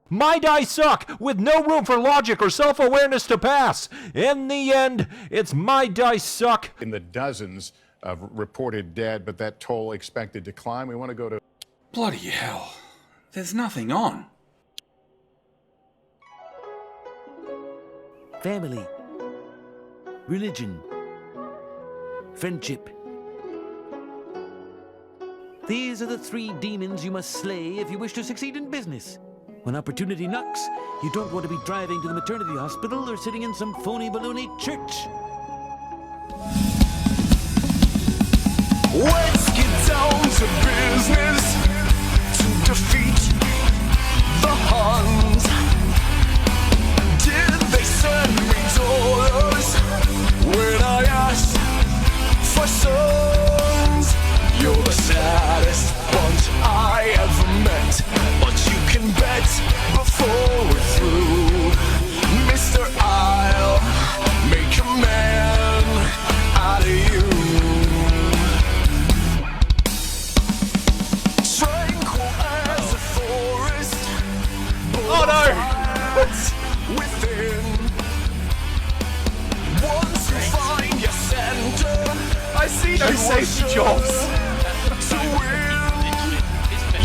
My dice suck, with no room for logic or self-awareness to pass. In the end, it's my dice suck. In the dozens of reported dead, but that toll expected to climb. We want to go to... Bloody hell. There's nothing on. Family, religion, friendship. These are the 3 demons you must slay if you wish to succeed in business. When opportunity knocks, you don't want to be driving to the maternity hospital or sitting in some phony baloney church. Let's get down to business to defeat the Huns. Did they send me dollars when I asked for sons? You're the saddest bunch I ever met, but you can bet before we're through, Mr. I'll make a man out of you. Tranquil as a forest, Oh no! within. Once you find your center, I see no safety jobs. to win.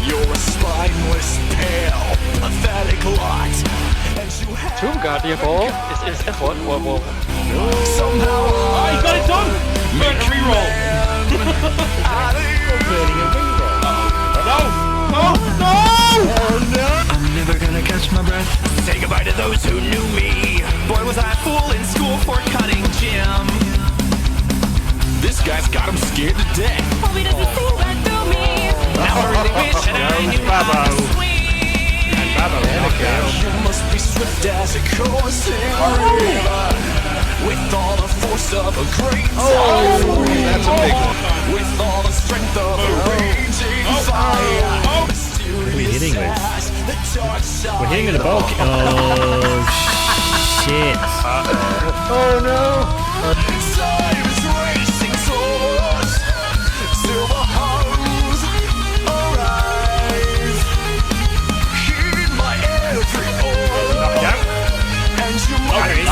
You're a spineless, pale, pathetic lot, and you have Guardian ball is effort. Whoa. somehow Oh, you got it done! Burn a reroll! out of No! I'm never gonna catch my breath. Say goodbye to those who knew me. Boy, was I a fool in school for cutting Jim. This guy's got him scared to death. Hope he doesn't see right through me. Now I really wish that I knew how to swing. You must be swift as a coursing river, with all the force of a great typhoon. That's a big one. With all the strength of a raging fire. Mysterious hitting this? as the dark side. We're hitting with the bulk. Oh, shit. Oh no! Time is racing towards till the Huns arrive. Heed my every order, and you might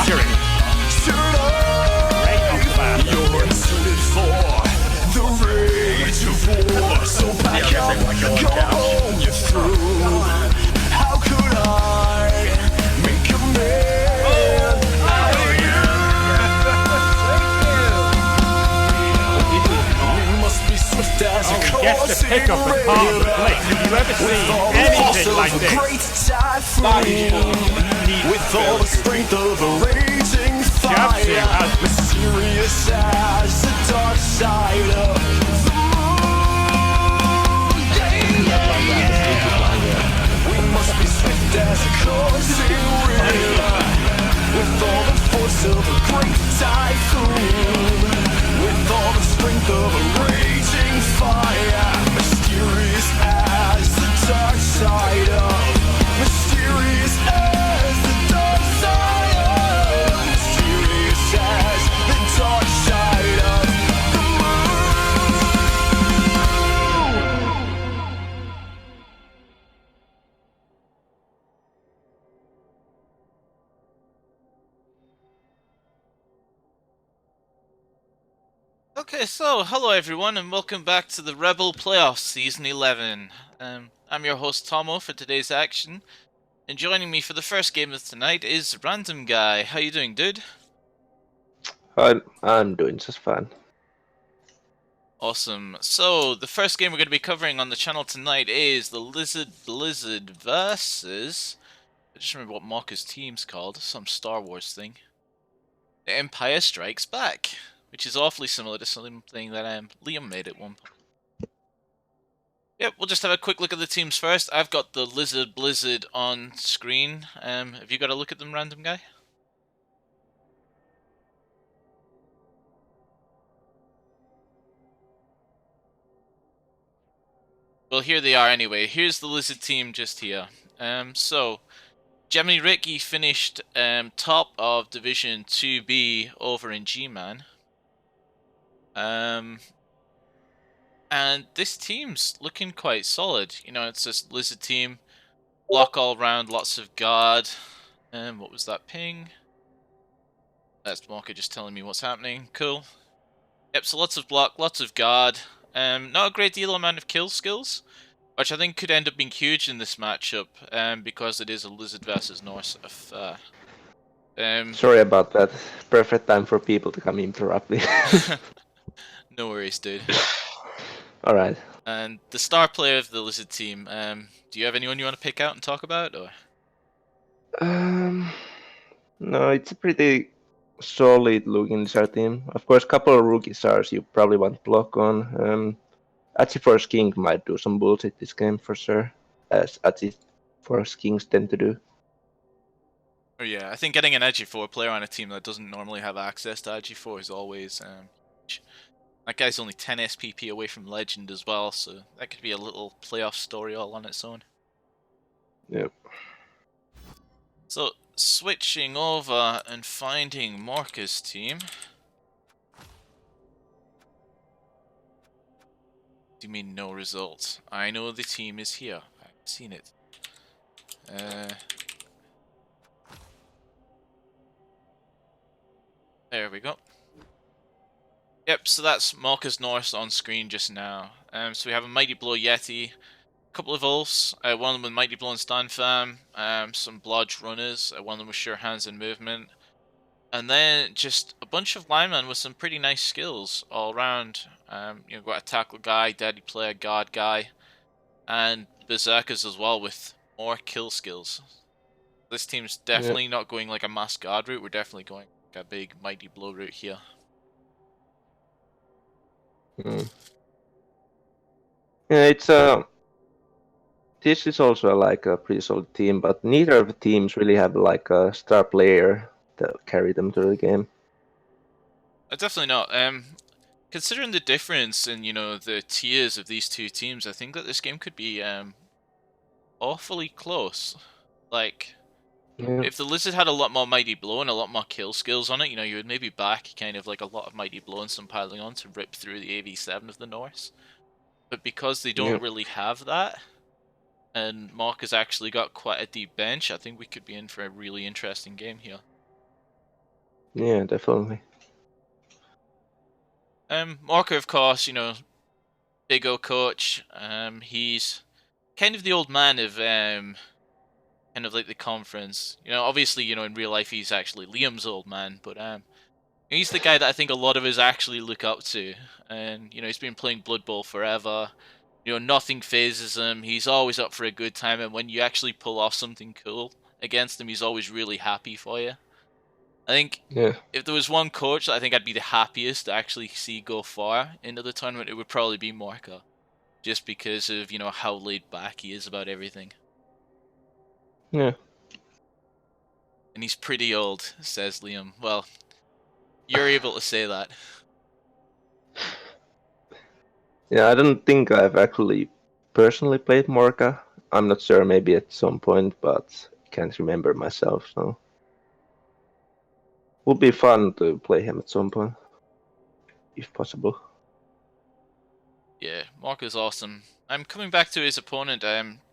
survive. You're unsuited for the rage of war, so back up, go home, you're through. How could I make a man out of you? You must be swift as a Gets to pick up the palm of the plate. If you ever see anything like this, great typhoon, with all the strength of a raging fire, mysterious as the dark side of the moon. We must be swift as a coursing river, with all the force of a great typhoon, with all the strength of a raging fire, mysterious as the dark side of, mysterious as the dark side of, mysterious as the dark side of the moon. Okay, so hello everyone, and welcome back to the ReBBL Playoffs Season 11. I'm your host Tomo for today's action, and joining me for the first game of tonight is Random Guy. How you doing, dude? I'm doing just fine. Awesome. So the first game we're going to be covering on the channel tonight is the LizzardBlizzard versus, I just remember what Maka's team's called, some Star Wars thing. The Empire Strikes Back, which is awfully similar to something that Liam made at one point. Yep, we'll just have a quick look at the teams first. I've got the LizzardBlizzard on screen. Have you got a look at them, Random Guy? Well, here they are anyway. Here's the Lizard team just here. So, Gemini Ricky finished top of Division 2B over in G-Man. And this team's looking quite solid. You know, it's this Lizard team block all round, lots of guard. And what was that ping? That's Marker just telling me what's happening. Cool. Yep, so lots of block, lots of guard. Not a great deal amount of kill skills, which I think could end up being huge in this matchup, because it is a Lizard versus Norse affair. Sorry about that. Perfect time for people to come interrupt me. No worries, dude. Alright. And the star player of the Lizard team, do you have anyone you want to pick out and talk about, or? No, it's a pretty solid looking Lizard team. Of course, a couple of rookie stars you probably want to block on. Force King might do some bullshit this game for sure, as Force Kings tend to do. Oh yeah, I think getting an Agi4 player on a team that doesn't normally have access to Agi4 is always huge. That guy's only 10 SPP away from Legend as well, so that could be a little playoff story all on its own. Yep. So, switching over and finding Morka's team. Do you mean no results? I know the team is here. I've seen it. There we go. Yep, so that's Morka's Norse on screen just now. So we have a Mighty Blow Yeti, a couple of Ulfs, one of them with Mighty Blow and Stand Farm, some Blodge Runners, one of them with Sure Hands and Movement, and then just a bunch of linemen with some pretty nice skills all around. You've got a Tackle guy, Daddy Player, Guard guy, and Berserkers as well with more kill skills. This team's definitely not going like a mass guard route, we're definitely going like a big Mighty Blow route here. Yeah, it's this is also like a pretty solid team, but neither of the teams really have like a star player to carry them through the game. Definitely not. Considering the difference in, the tiers of these two teams, I think that this game could be awfully close. Like, if the Lizard had a lot more Mighty Blow and a lot more kill skills on it, you would maybe back kind of like a lot of Mighty Blow and some piling on to rip through the AV7 of the Norse. But because they don't really have that, and Mark has actually got quite a deep bench, I think we could be in for a really interesting game here. Yeah, definitely. Marker, of course, big O coach. He's kind of the old man of kind of like the conference. Obviously, in real life he's actually Liam's old man, but he's the guy that I think a lot of us actually look up to. And he's been playing Blood Bowl forever. Nothing phases him. He's always up for a good time, and when you actually pull off something cool against him, he's always really happy for you. I think if there was one coach that I think I'd be the happiest to actually see go far into the tournament, it would probably be Morka. Just because of, how laid back he is about everything. Yeah. And he's pretty old, says Liam. Well, you're able to say that. Yeah, I don't think I've actually personally played Morka. I'm not sure, maybe at some point, but I can't remember myself, so. Would be fun to play him at some point, if possible. Yeah, Morka's awesome. I'm coming back to his opponent,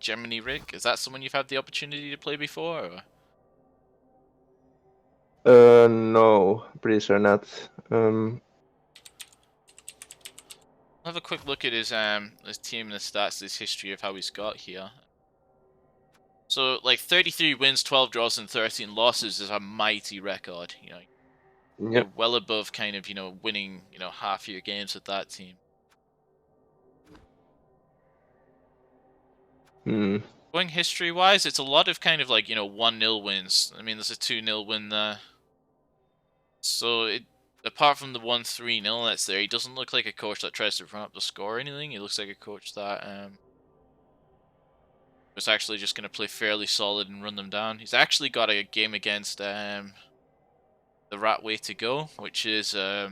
Germany Rick. Is that someone you've had the opportunity to play before? Or? No, pretty sure not. I'll have a quick look at his team and his stats, his history of how he's got here. So, 33 wins, 12 draws, and 13 losses is a mighty record. You're well above kind of, winning, half your games with that team. Going history-wise, it's a lot of kind of 1-0 wins. I mean, there's a 2-0 win there. So, apart from the 1-3-0 that's there, he doesn't look like a coach that tries to run up the score or anything. He looks like a coach that was actually just going to play fairly solid and run them down. He's actually got a game against the Rat Way to Go, which is a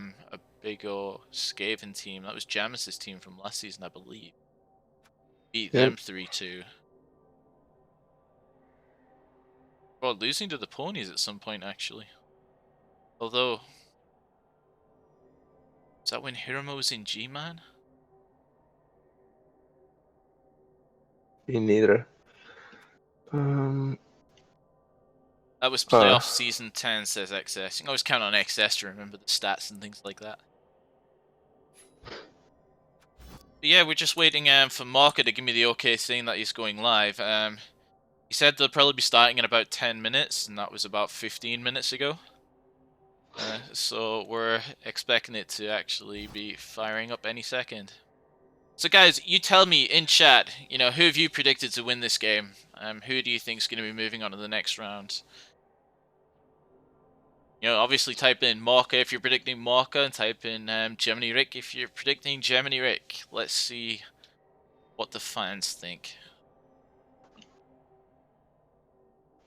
big old Skaven team. That was Jamis' team from last season, I believe. Beat them 3-2. Well, losing to the Ponies at some point, actually. Although, is that when Hiromo was in G-Man? Me neither. Um, That was playoff season 10, says XS. You can always count on XS to remember the stats and things like that. But yeah, we're just waiting for Marker to give me the okay saying that he's going live. He said they'll probably be starting in about 10 minutes, and that was about 15 minutes ago. So we're expecting it to actually be firing up any second. So guys, you tell me in chat, you know, who have you predicted to win this game? Who do you think is going to be moving on to the next round? You know, obviously type in Morka if you're predicting Morka, and type in Gemini Rick if you're predicting Gemini Rick. Let's see what the fans think.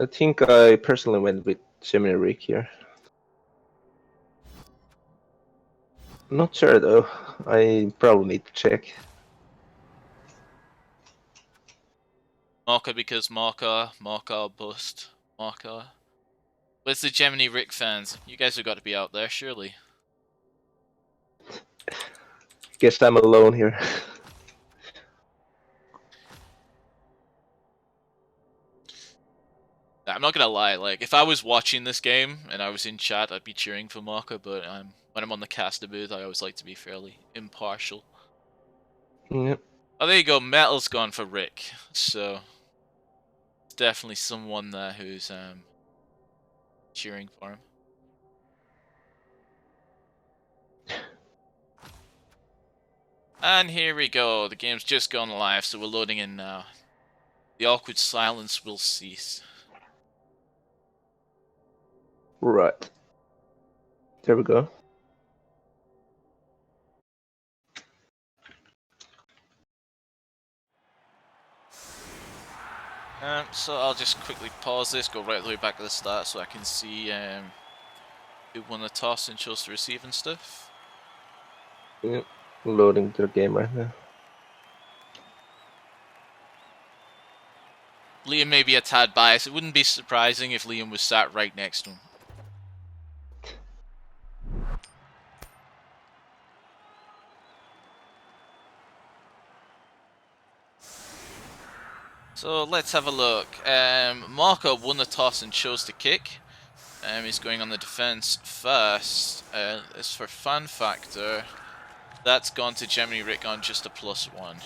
I think I personally went with Gemini Rick here. Not sure though. I probably need to check. Morka because Morka bust, Morka. Where's the Gemini Rick fans? You guys have got to be out there, surely. Guess I'm alone here. I'm not gonna lie, like, if I was watching this game and I was in chat, I'd be cheering for Morka, but when I'm on the caster booth, I always like to be fairly impartial. Yep. Oh, there you go, Metal's gone for Rick, so it's definitely someone there who's cheering for him. And here we go, the game's just gone live, so we're loading in now. The awkward silence will cease. Right. There we go. So I'll just quickly pause this, go right the way back to the start so I can see who won the toss and chose to receive and stuff. Yep. Loading their game right now. Liam may be a tad biased. It wouldn't be surprising if Liam was sat right next to him. So let's have a look. Marco won the toss and chose to kick. He's going on the defense first. As for fan factor, that's gone to Gemini Rick on just a +1.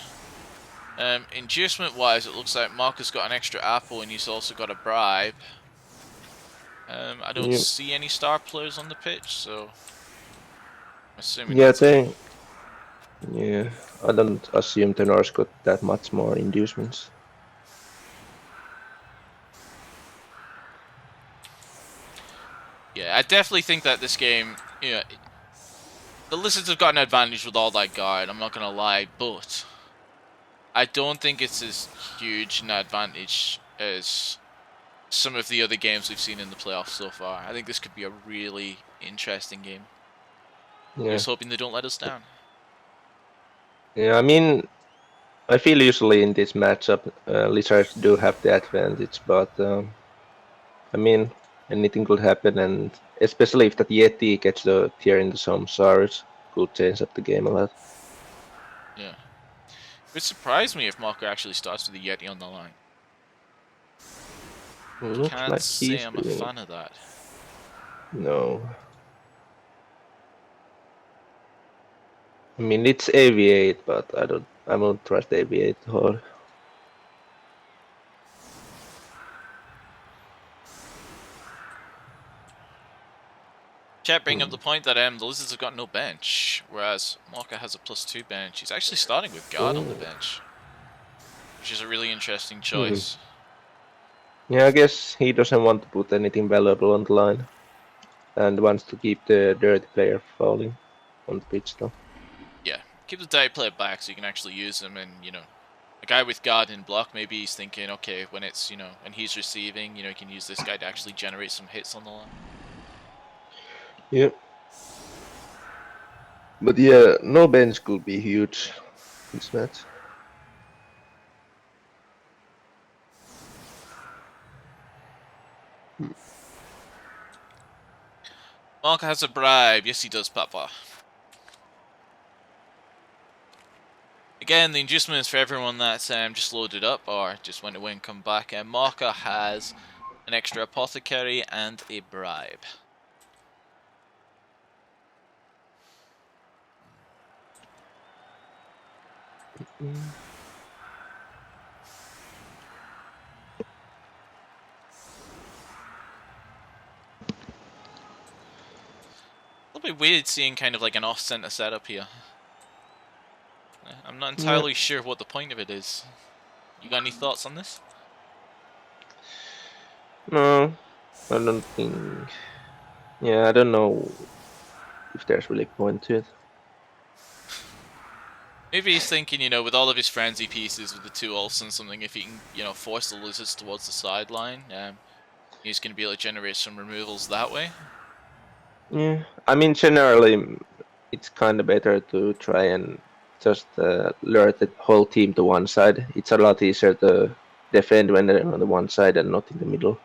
Inducement wise, it looks like Marco's got an extra apple and he's also got a bribe. I don't see any star players on the pitch, so I'm assuming. Yeah, I don't assume Tenor's got that much more inducements. Yeah, I definitely think that this game, yeah, the Lizards have got an advantage with all that guard, I'm not gonna lie, but I don't think it's as huge an advantage as some of the other games we've seen in the playoffs so far. I think this could be a really interesting game. Yeah. Just hoping they don't let us down. Yeah, I mean, I feel usually in this matchup, Lizards do have the advantage, but I mean, anything could happen, and especially if that Yeti gets the tier in the some SARS, could change up the game a lot. Yeah. It would surprise me if Marco actually starts with the Yeti on the line. Looks Can't like say he's I'm a doing fan of that. No. I mean, it's AV8, but I won't trust AV8 hard. Chat bringing up the point that the Lizards have got no bench, whereas Marco has a +2 bench. He's actually starting with guard on the bench, which is a really interesting choice. Yeah, I guess he doesn't want to put anything valuable on the line, and wants to keep the dirty player fouling on the pitch though. Yeah, keep the dirty player back so you can actually use him, and, you know, a guy with guard and block, maybe he's thinking, okay, when it's, you know, when he's receiving, you know, you can use this guy to actually generate some hits on the line. Yep. But yeah, no bench could be huge this match. Marco has a bribe. Yes, he does, Papa. again, the inducements for everyone that's just loaded up or just went away and come back. Marka has an extra apothecary and a bribe. A little bit weird seeing kind of like an off-center setup here. I'm not entirely sure what the point of it is. You got any thoughts on this? No, I don't think. Yeah, I don't know if there's really a point to it. Maybe he's thinking, you know, with all of his frenzy pieces, with the 2 ults and something, if he can, you know, force the lizards towards the sideline, he's going to be able to generate some removals that way. Yeah, I mean, generally, it's kind of better to try and just lure the whole team to one side. It's a lot easier to defend when they're on the one side and not in the middle.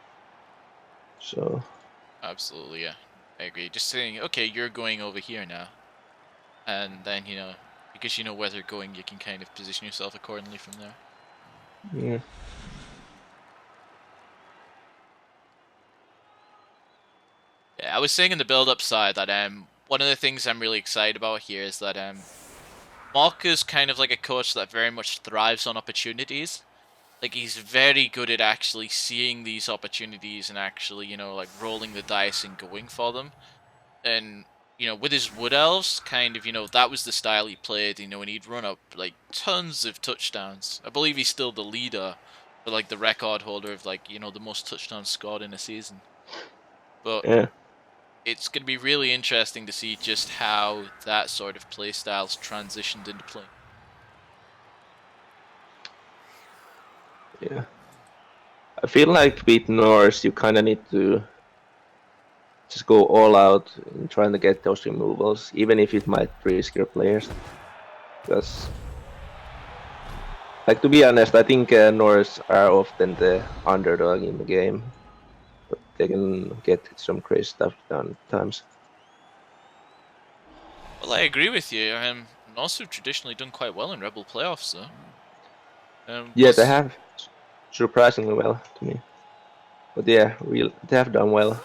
So. Absolutely, yeah. I agree. Just saying, okay, you're going over here now. And then, you know, because you know where they're going, you can kind of position yourself accordingly from there. Yeah. Yeah, I was saying in the build-up side that one of the things I'm really excited about here is that Marka's kind of like a coach that very much thrives on opportunities. Like, he's very good at actually seeing these opportunities and actually, you know, like rolling the dice and going for them. And, you know, with his Wood Elves, kind of, you know, that was the style he played, you know, and he'd run up like tons of touchdowns. I believe he's still the leader, or like the record holder of, like, you know, the most touchdowns scored in a season. But yeah. It's going to be really interesting to see just how that sort of playstyle's transitioned into play. Yeah. I feel like with Norse, you kind of need to just go all out in trying to get those removals, even if it might risk your players. Because, like, to be honest, I think Norse are often the underdog in the game. But they can get some crazy stuff done at times. Well, I agree with you. Norse have traditionally done quite well in ReBBL playoffs, though. Yeah, they have surprisingly well to me. But yeah, they have done well.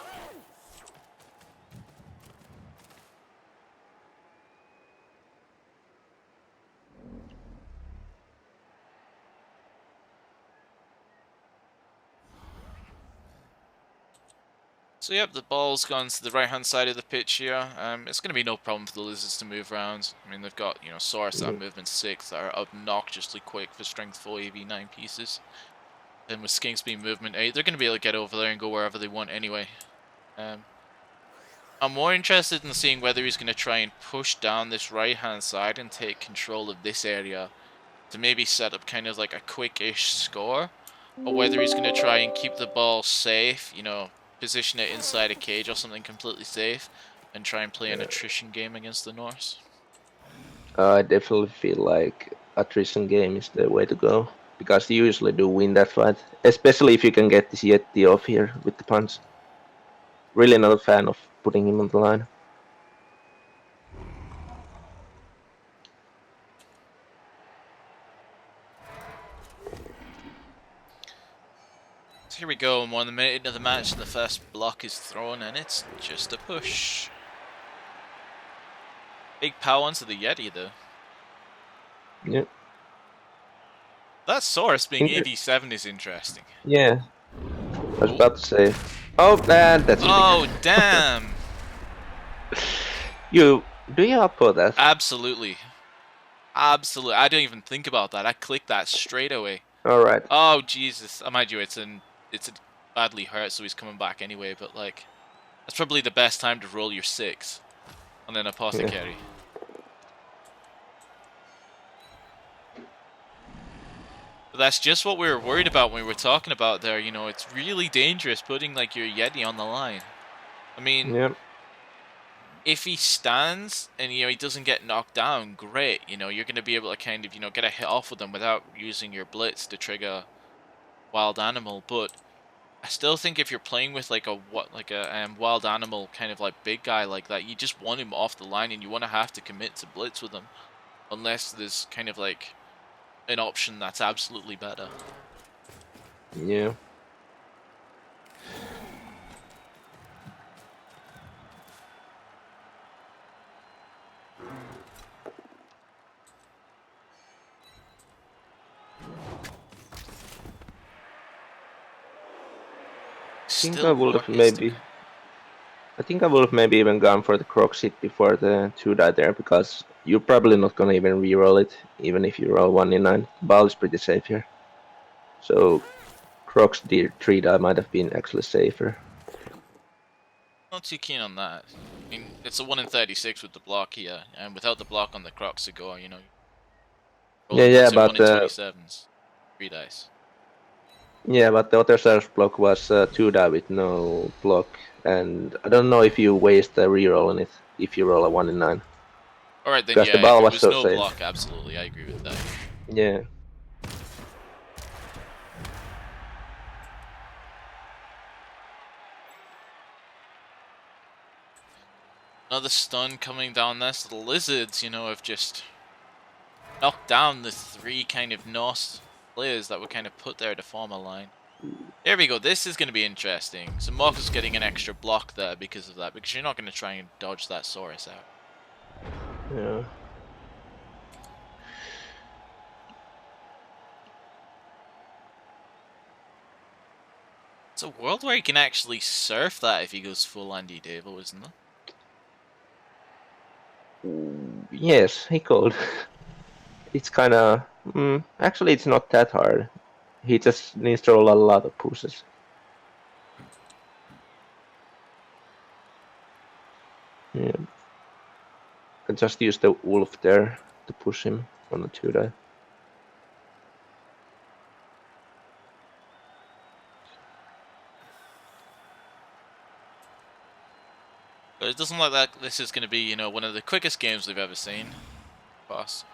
So yep, the ball's gone to the right-hand side of the pitch here. It's going to be no problem for the Lizards to move around. I mean, they've got, you know, Saurus at movement 6 that are obnoxiously quick for strength 4 AV9 pieces. Then with Skinks being movement 8, they're going to be able to get over there and go wherever they want anyway. I'm more interested in seeing whether he's going to try and push down this right-hand side and take control of this area to maybe set up kind of like a quick-ish score, or whether he's going to try and keep the ball safe, you know, position it inside a cage or something completely safe, and try and play an attrition game against the Norse. I definitely feel like attrition game is the way to go, because you usually do win that fight, especially if you can get this Yeti off here with the punch. Really not a fan of putting him on the line. So here we go, 1 minute into the match, and the first block is thrown, and it's just a push. Big power onto the Yeti, though. Yep. That Saurus being AV7 is interesting. Yeah. I was about to say. Oh, man, that's. Oh, damn! Do you upload that? Absolutely. Absolutely. I didn't even think about that. I clicked that straight away. Alright. Oh, Jesus. Mind you, it's badly hurt, so he's coming back anyway, but, like, that's probably the best time to roll your 6 on an apothecary. Yeah. But that's just what we were worried about when we were talking about there. You know, it's really dangerous putting, like, your Yeti on the line. I mean, Yep. if he stands and, you know, he doesn't get knocked down, great. You know, you're going to be able to kind of, you know, get a hit off with him without using your blitz to trigger wild animal. But I still think if you're playing with like a wild animal kind of like big guy like that, you just want him off the line, and you want to have to commit to blitz with him, unless there's kind of like an option that's absolutely better. Yeah. Still Marcus. I think I would have maybe even gone for the Crocs hit before the 2-die there, because you're probably not gonna even re-roll it, even if you roll 1 in 9. Ball is pretty safe here. So Crocs 3-die might have been actually safer. Not too keen on that. I mean, it's a 1 in 36 with the block here, and without the block on the Crocs to go, you know. Yeah, but 1 in but 27s. 3 dice. yeah, but the other side's block was 2-die with no block, and I don't know if you waste a reroll on it if you roll a 1 in 9. Alright then, Because yeah, the ball if it was was so no safe. block, absolutely, I agree with that. Yeah. Another stun coming down there, so the Lizards, you know, have just knocked down the 3 kind of Norse players that were kind of put there to form a line. There we go, this is going to be interesting. So Marcus getting an extra block there because of that, because you're not going to try and dodge that Saurus out. Yeah. It's a world where he can actually surf that if he goes full Andy Devo, isn't it? Yes, he could. It's kind of... actually, it's not that hard. He just needs to roll a lot of pushes. Yeah. Can just use the wolf there to push him on the 2-die. But it doesn't look like this is going to be, you know, one of the quickest games we've ever seen. Boss.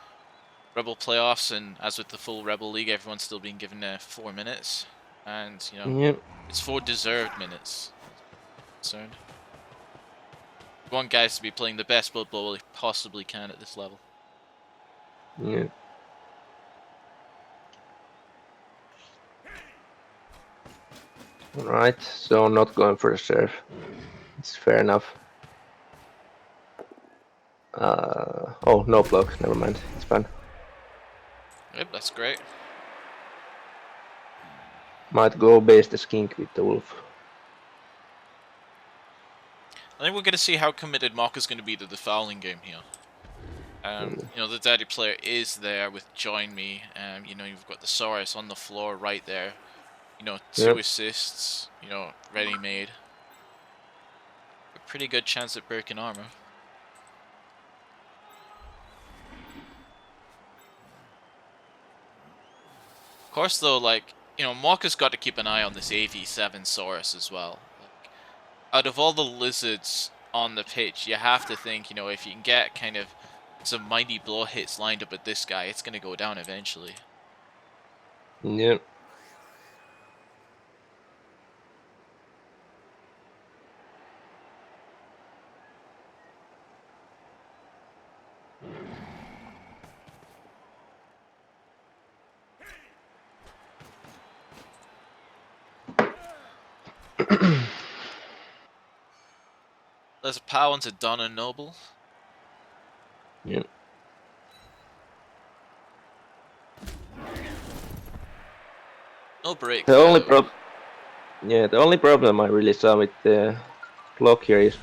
Rebel playoffs, and as with the full Rebel League, everyone's still being given 4 minutes. And, you know, Yeah. it's 4 deserved minutes. Concerned. We want guys to be playing the best Blood Bowl they possibly can at this level. Yeah. Alright, so not going for a serve. It's fair enough. Oh, no block. Never mind. It's fine. Yep, that's great. Might go base the skink with the wolf. I think we're going to see how committed Mock is going to be to the fouling game here. You know, the daddy player is there with Join Me. You know, you've got the Saurus on the floor right there. You know, 2 assists, you know, ready-made. A pretty good chance at breaking armor. Of course, though, like, you know, Mock has got to keep an eye on this AV7 Saurus as well. Like, out of all the Lizards on the pitch, you have to think, you know, if you can get kind of some mighty blow hits lined up at this guy, it's going to go down eventually. Yep. There's a power into Donna Noble. Yep. No break. The only problem I really saw with the block here is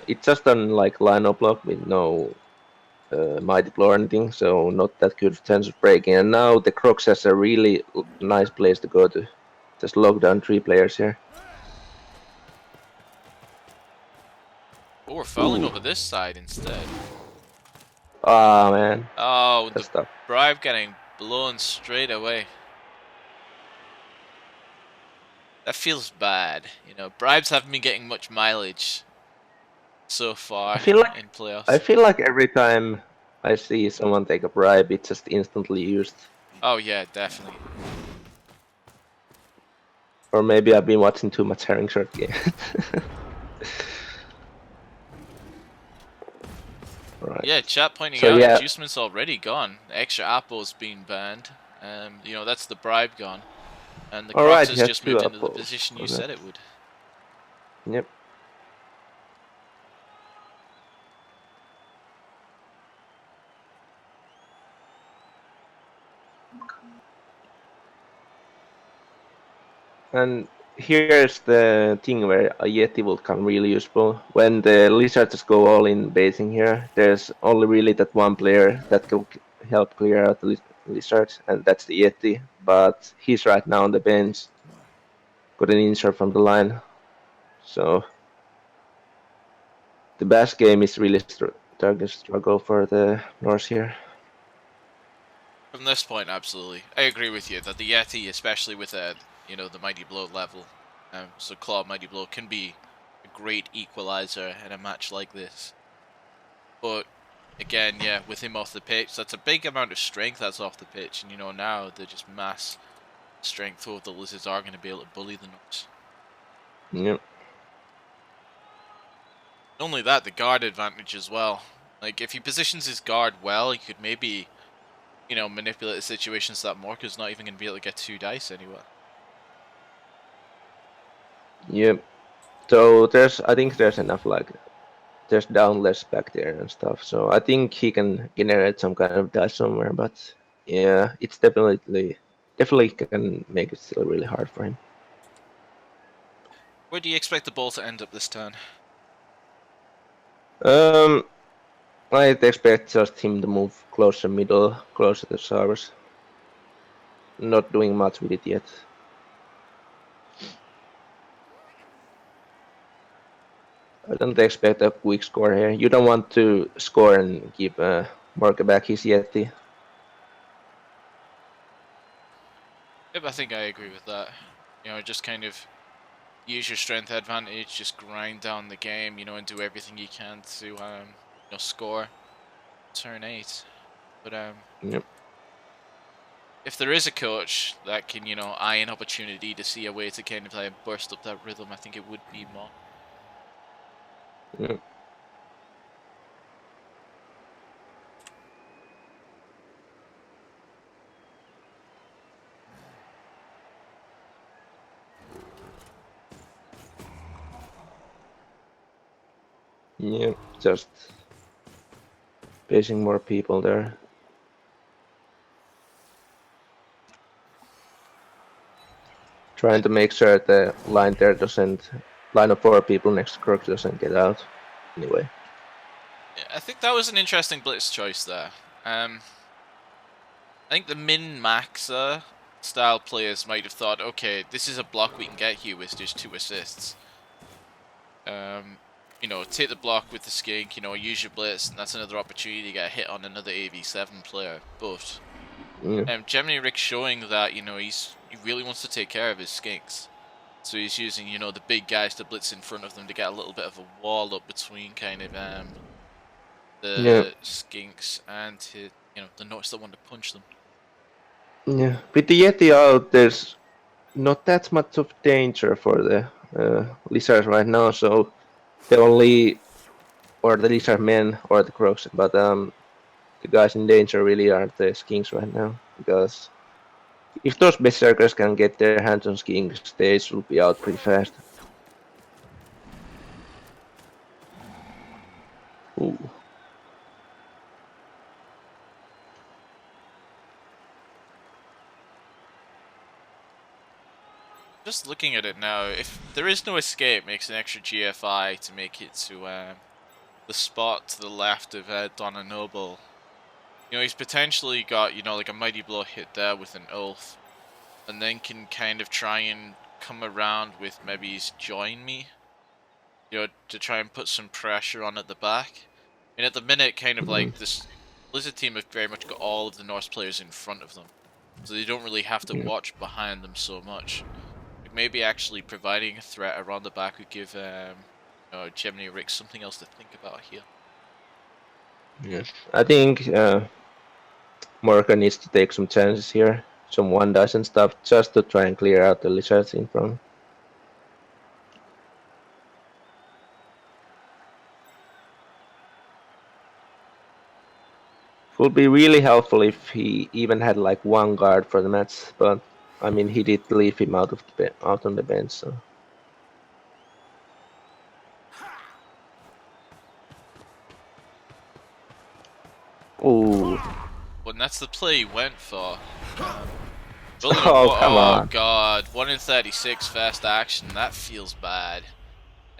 it's just done like line up block with no mighty blow or anything, so not that good chance of breaking. And now the Crocs has a really nice place to go to. Just lock down 3 players here. Oh, we're fouling over this side instead. Ah, man. Oh, That's the tough. bribe getting blown straight away. That feels bad. You know, bribes haven't been getting much mileage so far I feel like every time I see someone take a bribe, it's just instantly used. Oh yeah, definitely. Or maybe I've been watching too much Herring Short game. Right. Yeah, chat pointing So, out yeah. inducement's already gone. The extra apple's been banned. You know, that's the bribe gone. And the All Crocs right, has he has just 2 moved into the apples. position you Okay. said it would. Yep. And here's the thing where a Yeti will come really useful. When the Lizards go all in basing here, there's only really that one player that can help clear out the Lizards, and that's the Yeti. But he's right now on the bench. Got an insert from the line. So the best game is really target struggle for the Norse here. From this point, absolutely. I agree with you that the Yeti, especially with you know, the Mighty Blow level, so Claw Mighty Blow can be a great equalizer in a match like this. But again, yeah, with him off the pitch, that's a big amount of strength that's off the pitch, and you know now they're just mass strength. So the Lizards are going to be able to bully the Norse. Yep. Not only that, the guard advantage as well. Like if he positions his guard well, he could maybe, you know, manipulate the situations that Morka's not even going to be able to get 2 dice anywhere. Yep. So I think there's enough like there's down less back there and stuff. So I think he can generate some kind of dice somewhere. But yeah, it's definitely can make it still really hard for him. Where do you expect the ball to end up this turn? I'd expect just him to move closer middle, closer to servers. Not doing much with it yet. I don't expect a quick score here. You don't want to score and keep Marker back his Yeti. Yep, I think I agree with that. You know, just kind of use your strength advantage, just grind down the game, you know, and do everything you can to, you know, score turn 8. But Yep. if there is a coach that can, you know, eye an opportunity to see a way to kind of like burst up that rhythm, I think it would be Mo. Yep. Yeah, just facing more people there. Trying to make sure the line there doesn't, line of 4 people next to Crocs doesn't get out. Anyway. Yeah, I think that was an interesting blitz choice there. I think the min-maxer style players might have thought, okay, this is a block we can get here with just 2 assists. You know, take the block with the skink, you know, use your blitz, and that's another opportunity to get a hit on another AV7 player. But Gemini Rick's showing that, you know, he really wants to take care of his skinks. So he's using, you know, the big guys to blitz in front of them to get a little bit of a wall up between kind of the skinks and you know, the Norse that want to punch them. Yeah, with the Yeti out, there's not that much of danger for the Lizards right now, so the only, or the Lizard men or the Crocs, but the guys in danger really are the Skinks right now, because if those Berserkers can get their hands on Skinks, they should be out pretty fast. Ooh. Just looking at it now, if there is no escape, makes an extra GFI to make it to the spot to the left of Donna Noble. You know, he's potentially got, you know, like a Mighty Blow hit there with an Ulf, and then can kind of try and come around with maybe his Join Me, you know, to try and put some pressure on at the back. And at the minute, kind of like this Blizzard team have very much got all of the Norse players in front of them, so they don't really have to watch behind them so much. Maybe actually providing a threat around the back would give Gemini Rick something else to think about here. Yes, I think Morgan needs to take some chances here, some 1 dice and stuff, just to try and clear out the Lizards in front. would be really helpful if he even had like one guard for the match, but I mean he did leave him out on the bench. So. Ooh. Well, and that's the play he went for. Oh, come on. God, 1 in 36 fast action. That feels bad.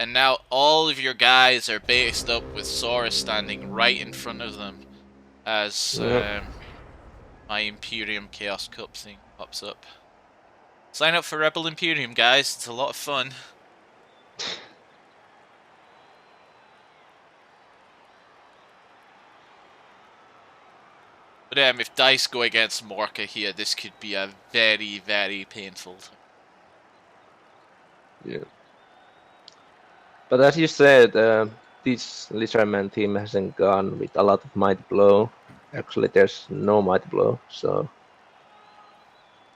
And now all of your guys are based up with Sora standing right in front of them as my Imperium Chaos Cup thing pops up. Sign up for Rebel Imperium, guys. It's a lot of fun. But if dice go against Morka here, this could be a very, very painful. Yeah. But as you said, this Lizardman team hasn't gone with a lot of Mighty Blow. Actually, there's no Mighty Blow, so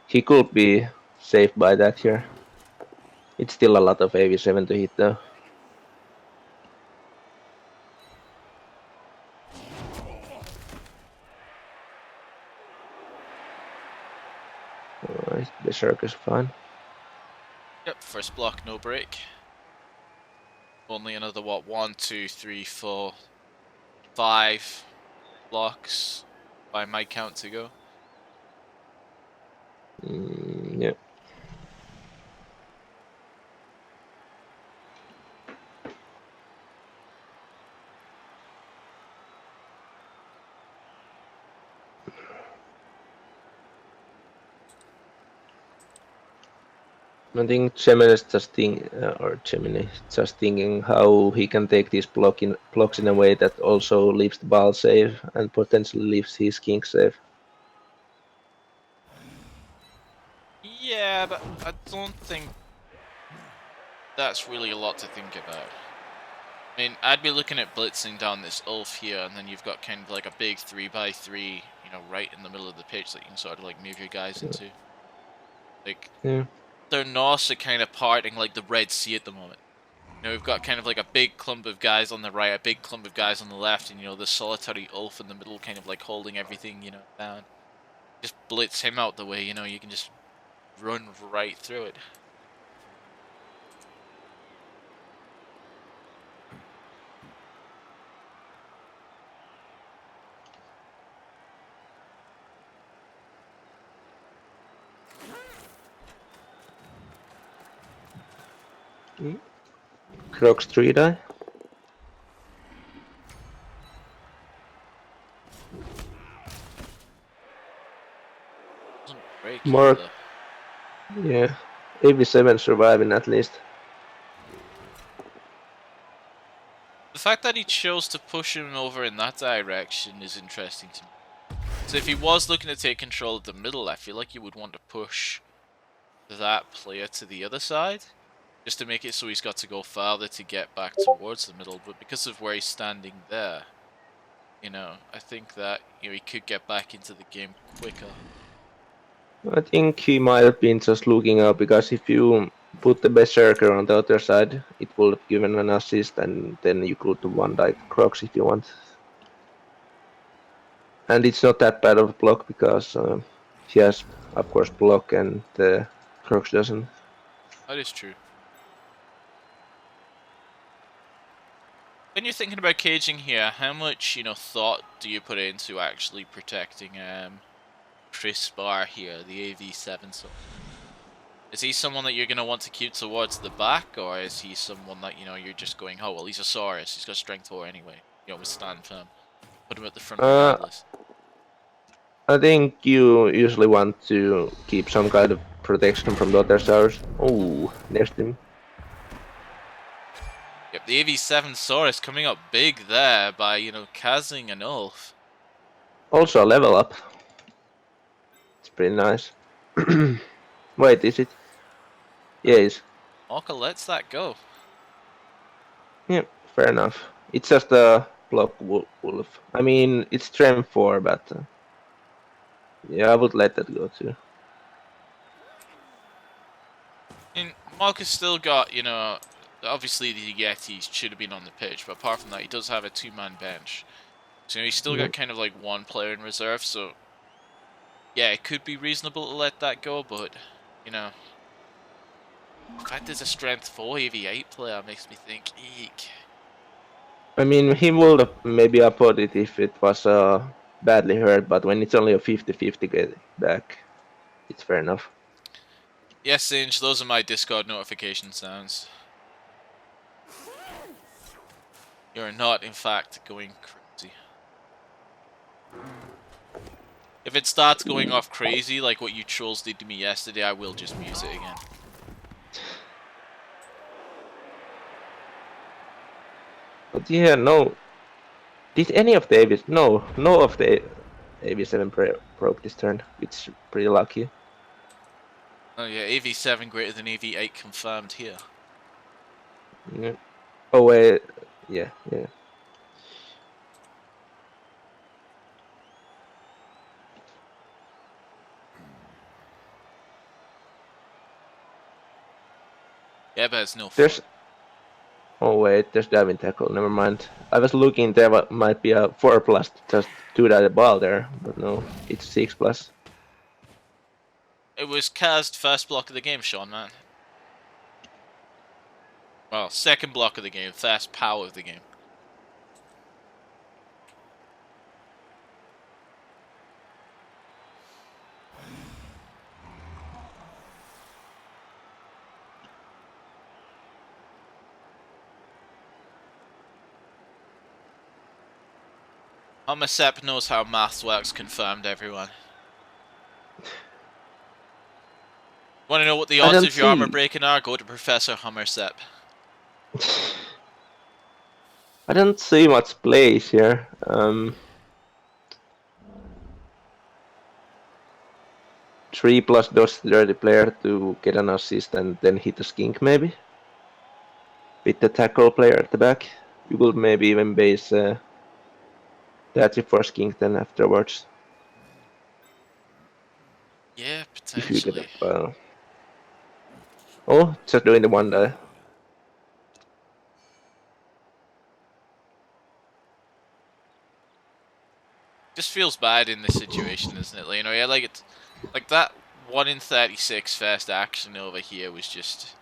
he could be saved by that here. It's still a lot of AV7 to hit though. Alright, Berserk is fine. Yep, first block, no break. Only another, what, 1, 2, 3, 4, 5 blocks by my count to go. Yeah. I think Gemini is just thinking how he can take these blocks in a way that also leaves the ball safe and potentially leaves his king safe. Yeah, but I don't think that's really a lot to think about. I mean, I'd be looking at blitzing down this Ulf here, and then you've got kind of like a big 3x3, you know, right in the middle of the pitch that you can sort of like move your guys into. Like, Yeah. their Norse are kind of parting like the Red Sea at the moment. You know, we've got kind of like a big clump of guys on the right, a big clump of guys on the left, and you know, the solitary Ulf in the middle kind of like holding everything, you know, down. Just blitz him out the way, you know, you can just run right through it. Crocs 3 die. Doesn't break More. either. Yeah. AV7 surviving at least. The fact that he chose to push him over in that direction is interesting to me. So if he was looking to take control of the middle, I feel like you would want to push that player to the other side, just to make it so he's got to go farther to get back towards the middle. But because of where he's standing there, you know, I think that, you know, he could get back into the game quicker. I think he might have been just looking up, because if you put the Berserker on the other side, it would have given an assist, and then you could one die Crocs if you want. And it's not that bad of a block, because he has, of course, block and the Crocs doesn't. That is true. When you're thinking about caging here, how much, you know, thought do you put into actually protecting Chris Barr here, the AV7? So, is he someone that you're going to want to keep towards the back, or is he someone that, you know, you're just going, oh, well, he's a Saurus, he's got strength 4 anyway, you know, withstand firm. Put him at the front regardless. I think you usually want to keep some kind of protection from the other Saurus. Oh, next him. Yep, the AV7 Saurus coming up big there by, you know, Kazing and Ulf. Also a level up. It's pretty nice. Wait, is it? Yes. Orca lets that go. Yeah, fair enough. It's just a block wolf. I mean, it's strength 4, but yeah, I would let that go too. And Marcus still got, you know, obviously the Yetis should have been on the pitch, but apart from that, he does have a 2-man bench. So he's still got kind of like one player in reserve, so yeah, it could be reasonable to let that go, but you know, the fact there's a strength 4 AV8 player makes me think, eek. I mean, he would have maybe uploaded it if it was badly hurt, but when it's only a 50-50 get back, it's fair enough. Yes, Singe, those are my Discord notification sounds. You're not, in fact, going crazy. If it starts going off crazy, like what you trolls did to me yesterday, I will just mute it again. But yeah, no. Did any of the AVs? No, no of the AV7 broke this turn, which is pretty lucky. Oh yeah, AV7 greater than AV8 confirmed here. Yeah. Oh wait, yeah. Yeah, but it's no fun. There's. Oh wait, there's diving tackle. Never mind. I was looking there might be a 4+ just to that ball there, but no, it's 6+. It was cast first block of the game, Sean, man. Well, second block of the game, first power of the game. Sepp knows how maths works, confirmed, everyone. Want to know what the odds of your armor breaking are? Go to Professor Sepp. I don't see much plays here. 3+ dodge 30 player to get an assist and then hit a skink maybe. With the tackle player at the back. You will maybe even base that's it for skink then afterwards. Yeah, If you potentially. get a, oh, just doing the one die. Just feels bad in this situation, isn't it? You know, yeah, like it's like that 1 in 36 first action over here was just,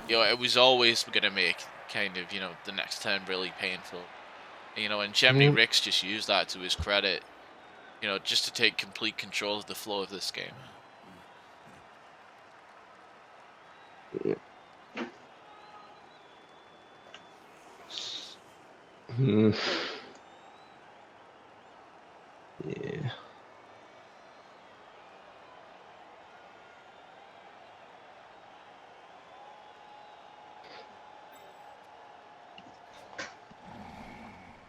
you know, it was always gonna make kind of, you know, the next turn really painful. You know, and Gemini Ricks just used that to his credit, you know, just to take complete control of the flow of this game. Yeah.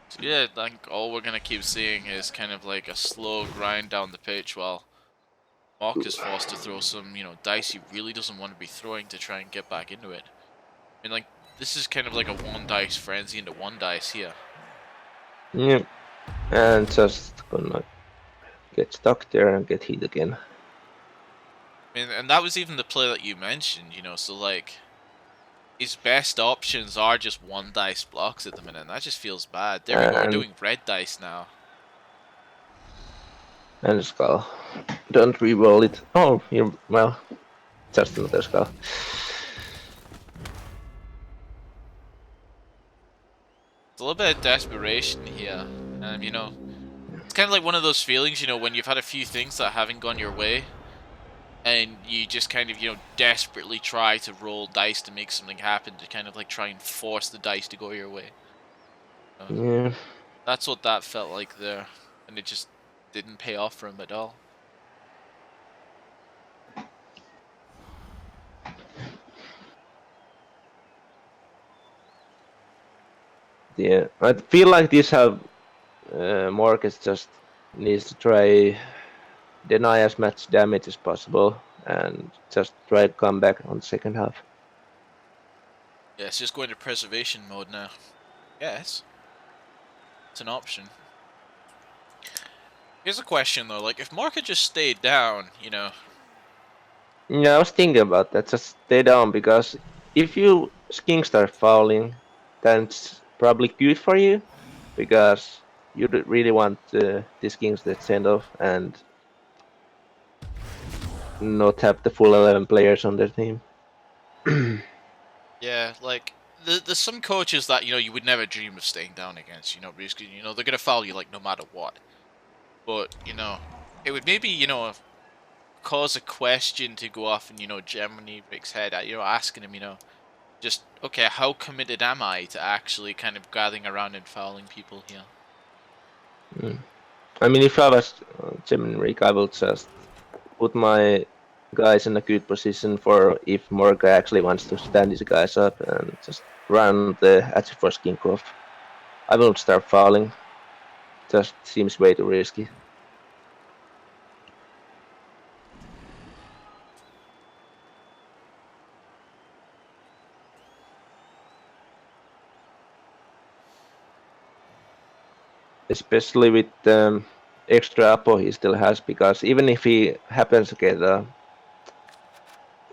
So yeah, I think all we're gonna keep seeing is kind of like a slow grind down the pitch while Mark is forced to throw some, you know, dice he really doesn't want to be throwing to try and get back into it. I mean, like, this is kind of like a 1 dice frenzy into 1 dice here. Yeah. And just gonna get stuck there and get hit again. I mean, and that was even the play that you mentioned, you know, so like, his best options are just 1 dice blocks at the minute, and that just feels bad. There we go, we're doing red dice now. And skull. Don't re-roll it. Oh, you're, well, just another skull. It's a little bit of desperation here, and you know, it's kind of like one of those feelings, you know, when you've had a few things that haven't gone your way, and you just kind of, you know, desperately try to roll dice to make something happen, to kind of like try and force the dice to go your way. Yeah. That's what that felt like there, and it just didn't pay off for him at all. Yeah, I feel like this have Marcus just needs to try deny as much damage as possible and just try to come back on the second half. Yeah, it's just going to preservation mode now. Yes. It's an option. Here's a question though, like if Mark had just stayed down, you know. Yeah, I was thinking about that, just stay down, because if you skink start fouling, then it's probably good for you, because you really want these kings to send off and not have the full 11 players on their team. Yeah, like there's some coaches that you would never dream of staying down against. Because they're gonna foul you like no matter what. But it would maybe cause a question to go off in Germany Rick's head. Asking him just okay, how committed am I to actually kind of gathering around and fouling people here? I mean, if I was Gemini Rick, I would just put my guys in a good position for if Morga actually wants to stand his guys up and just run the Force King off. I won't start fouling. Just seems way too risky. Especially with extra Apo he still has, because even if he happens to get a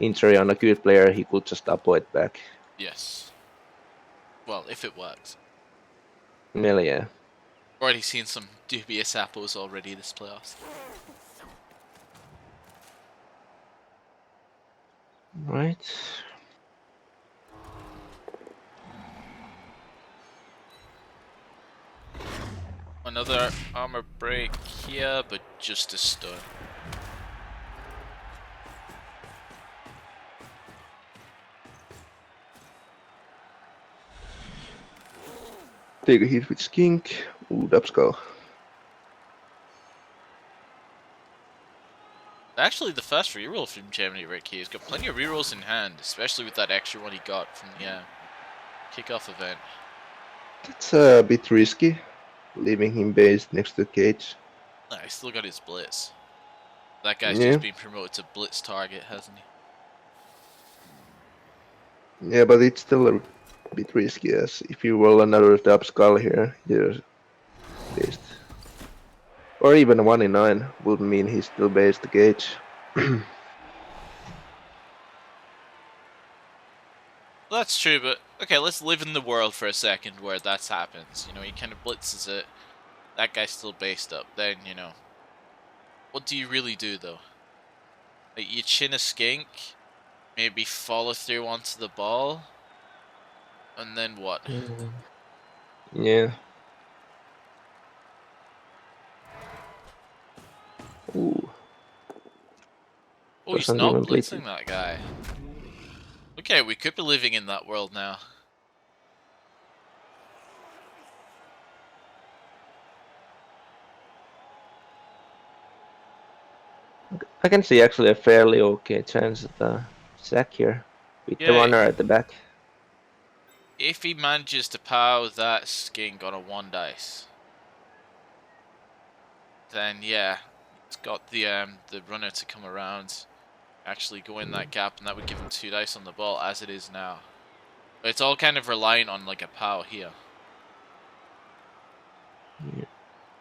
injury on a good player, he could just Apo it back. Yes. Well, if it works. Well, yeah. Already seen some dubious apples already this playoffs. Right. Another armor break here, but just a stun. Take a hit with Skink. Ooh, Dubskull. Actually, the first reroll from Gemini Rick here. He's got plenty of rerolls in hand, especially with that extra one he got from the kickoff event. It's a bit risky, leaving him based next to the cage. Nah, he's still got his blitz. That guy's Yeah. just been promoted to blitz target, hasn't he? Yeah, but it's still a bit risky, as if you roll another Dubskull here, you're based. Or even a 1 in 9 would mean he's still based the cage. Well, that's true, but okay, let's live in the world for a second where that happens. He kind of blitzes it. That guy's still based up. Then, what do you really do, though? Like, you chin a skink, maybe follow through onto the ball, and then what? Yeah. Ooh. Oh, he's Doesn't not even bleed. blitzing that guy. Okay, we could be living in that world now. I can see actually a fairly okay chance at the sack here, with the Yeah. runner at the back. If he manages to pow that skink on a 1 dice, then yeah, it's got the runner to come around, actually go in that gap, and that would give him 2 dice on the ball as it is now. But it's all kind of reliant on like a pow here. Yeah.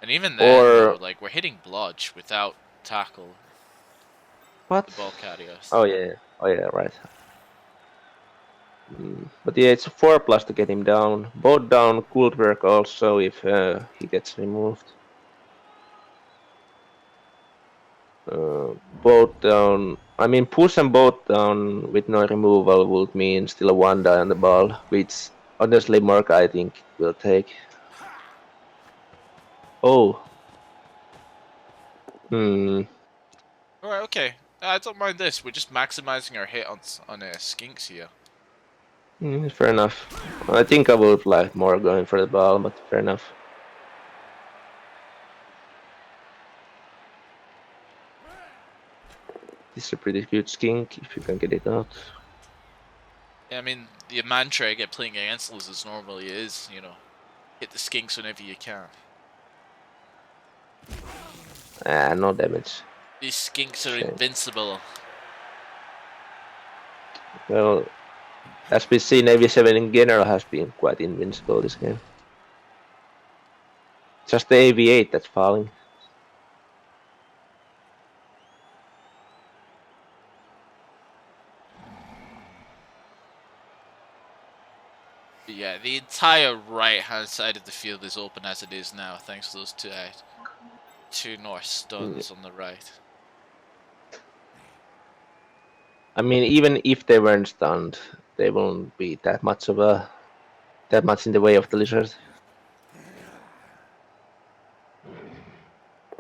And even then, Or- though, like we're hitting blodge without tackle. What? The ball carriers. Oh yeah, right. But yeah, it's a 4+ to get him down. Both down could work also if he gets removed. Both down. I mean, push them both down with no removal would mean still a 1 die on the ball, which honestly Mark I think will take. Oh. Alright, okay. I don't mind this. We're just maximizing our hit on skinks here. Fair enough. I think I would like more going for the ball, but fair enough. This is a pretty good skink if you can get it out. Yeah, I mean, the mantra I get playing against losers normally is, hit the skinks whenever you can. No damage. These skinks are Shame. invincible. Well, as we see, Navy 7 in general has been quite invincible this game. Just the AV8 that's falling. Yeah, the entire right-hand side of the field is open as it is now, thanks to those two North stuns on the right. I mean, even if they weren't stunned, they won't be that much in the way of the lizard.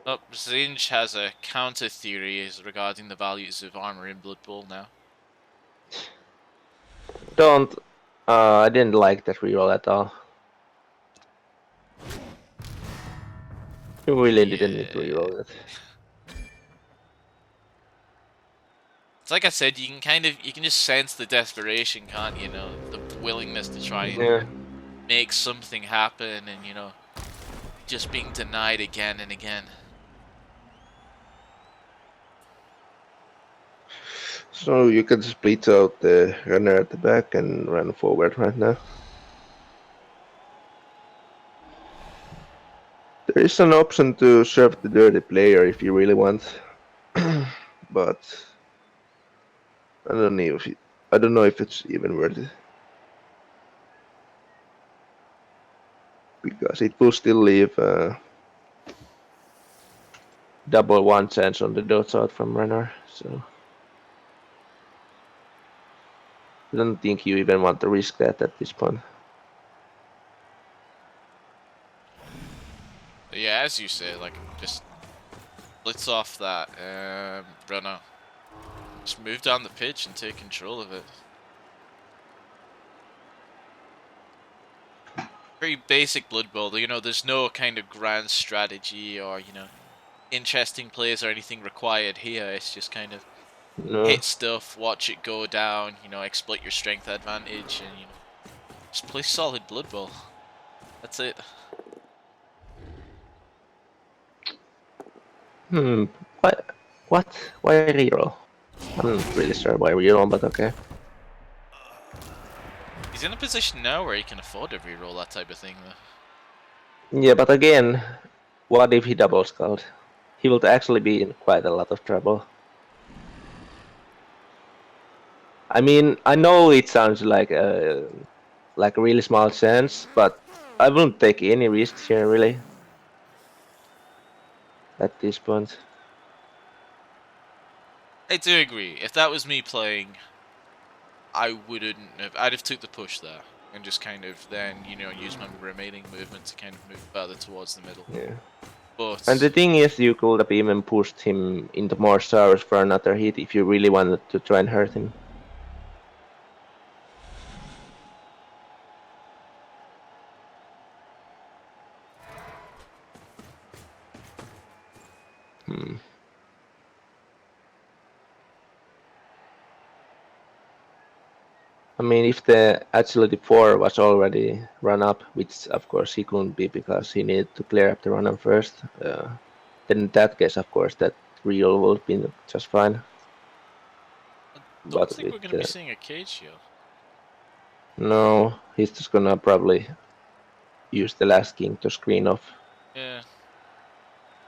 Oh, Zinj has a counter theory regarding the values of armor in Blood Bowl now. Don't. I didn't like that reroll at all. You really didn't need to reroll it. It's like I said, you can just sense the desperation, can't you? Know, the willingness to try and make something happen, and just being denied again and again. So you can split out the runner at the back and run forward right now. There is an option to serve the dirty player if you really want, but I don't know if it's even worth it. Because it will still leave double one chance on the dots out from runner, so I don't think you even want to risk that at this point. But yeah, as you say, like, just blitz off that runner. Just move down the pitch and take control of it. Very basic Blood Bowl, there's no kind of grand strategy or, interesting plays or anything required here. It's just kind of hit stuff, watch it go down, exploit your strength advantage, and, just play solid Blood Bowl. That's it. What? Why reroll? I'm not really sure why reroll, but okay. He's in a position now where he can afford to reroll that type of thing, though. Yeah, but again, what if he double scout? He will actually be in quite a lot of trouble. I mean, I know it sounds like a really small chance, but I wouldn't take any risks here, really. At this point. I do agree. If that was me playing, I wouldn't have. I'd have took the push there and just kind of then, use my remaining movement to kind of move further towards the middle. Yeah. But And the thing is, you could have even pushed him into more stars for another hit if you really wanted to try and hurt him. I mean, if the agility 4 was already run up, which of course he couldn't be because he needed to clear up the runner first, then in that case, of course, that real would have been just fine. I don't think we're going to be seeing a cage here. No, he's just gonna probably use the last king to screen off. Yeah.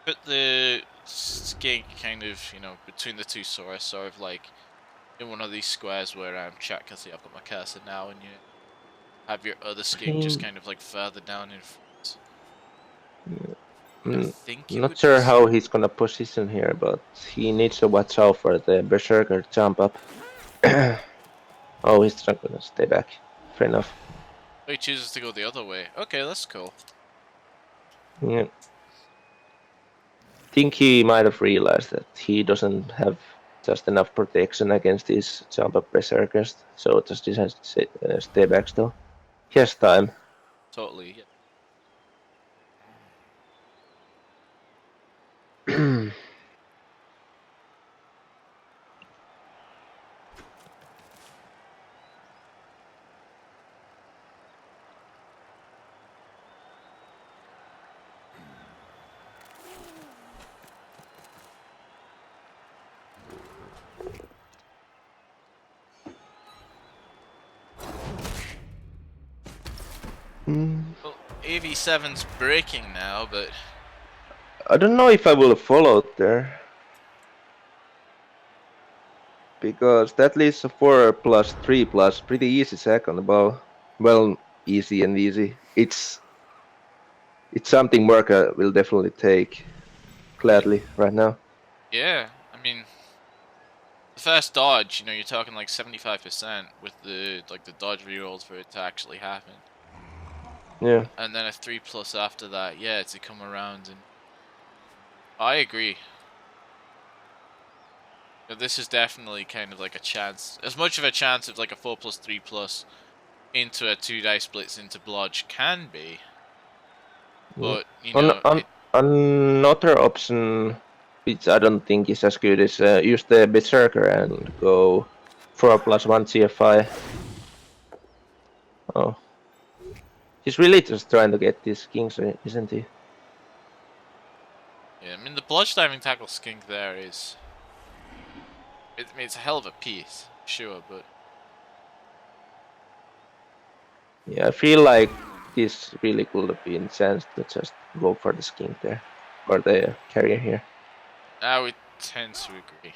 Put the skink kind of, between the two swords, sort of like in one of these squares where chat can see I've got my cursor now, and you have your other skink just kind of like further down in front. I'm not sure how he's gonna position here, but he needs to watch out for the berserker jump up. Oh, he's not gonna stay back. Fair enough. Oh, he chooses to go the other way. Okay, that's cool. Yeah. I think he might have realized that he doesn't have just enough protection against these jump up berserkers, so just decides to stay back still. He has time. Totally, yeah. Well, AV7's breaking now, but I don't know if I will have followed there. Because that leaves a 4 plus 3 plus pretty easy sack on the ball. Well, easy and easy. It's something Merca will definitely take gladly right now. Yeah, I mean, the first dodge, you know, you're talking like 75% with the dodge rerolls for it to actually happen. Yeah. And then a 3+ after that, yeah, to come around and I agree. But this is definitely kind of like a chance, as much of a chance of like a 4+, 3+ into a 2-dice blitz into blodge can be. But, you know, Another option, which I don't think is as good, is use the Berserker and go 4+1 CFI. Oh. He's really just trying to get these kings, isn't he? yeah, I mean, the blodge diving tackle skink there is... I mean, it's a hell of a piece, sure, but... Yeah, I feel like this really could have been a chance to just go for the skink there. Or the carrier here. I would tend to agree.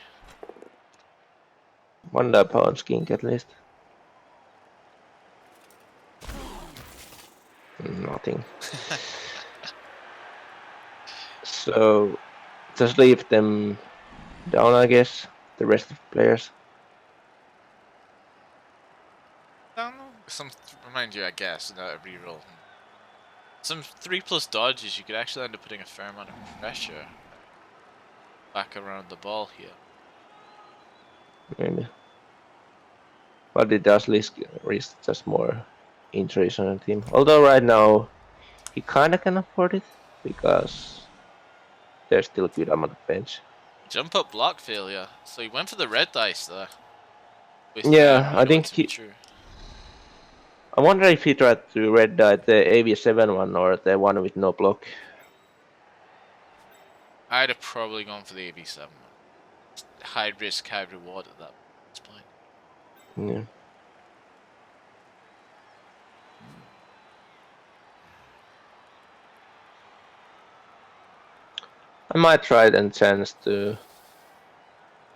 1 pound skink at least. Nothing. So just leave them down, I guess, the rest of the players. I don't know. Remind you, I guess, not a reroll. Some 3+ dodges, you could actually end up putting a fair amount of pressure back around the ball here. Maybe. But it does risk just more injuries on the team. Although right now he kinda can afford it because there's still a good amount of bench. Jump up block failure. So he went for the red dice there. With, Yeah, I think he. True. I wonder if he tried to red dot the AV7 one or the one with no block. I'd have probably gone for the AB7 one. High risk, high reward at that point. Yeah. I might try and chance to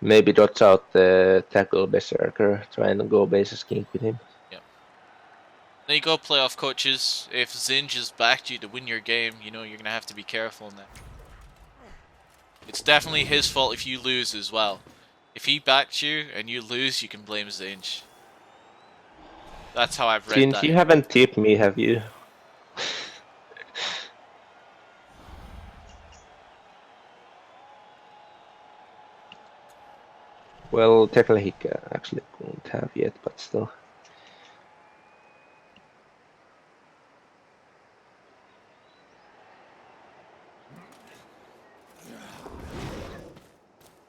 maybe dodge out the tackle Berserker, try and go base skink with him. Yeah. There you go, playoff coaches. If Zinj has backed you to win your game, you know you're gonna have to be careful now. It's definitely his fault if you lose as well. If he backed you and you lose, you can blame Zinj. That's how I've read Since that. you haven't tipped me, have you? Well, technically he actually couldn't have yet, but still.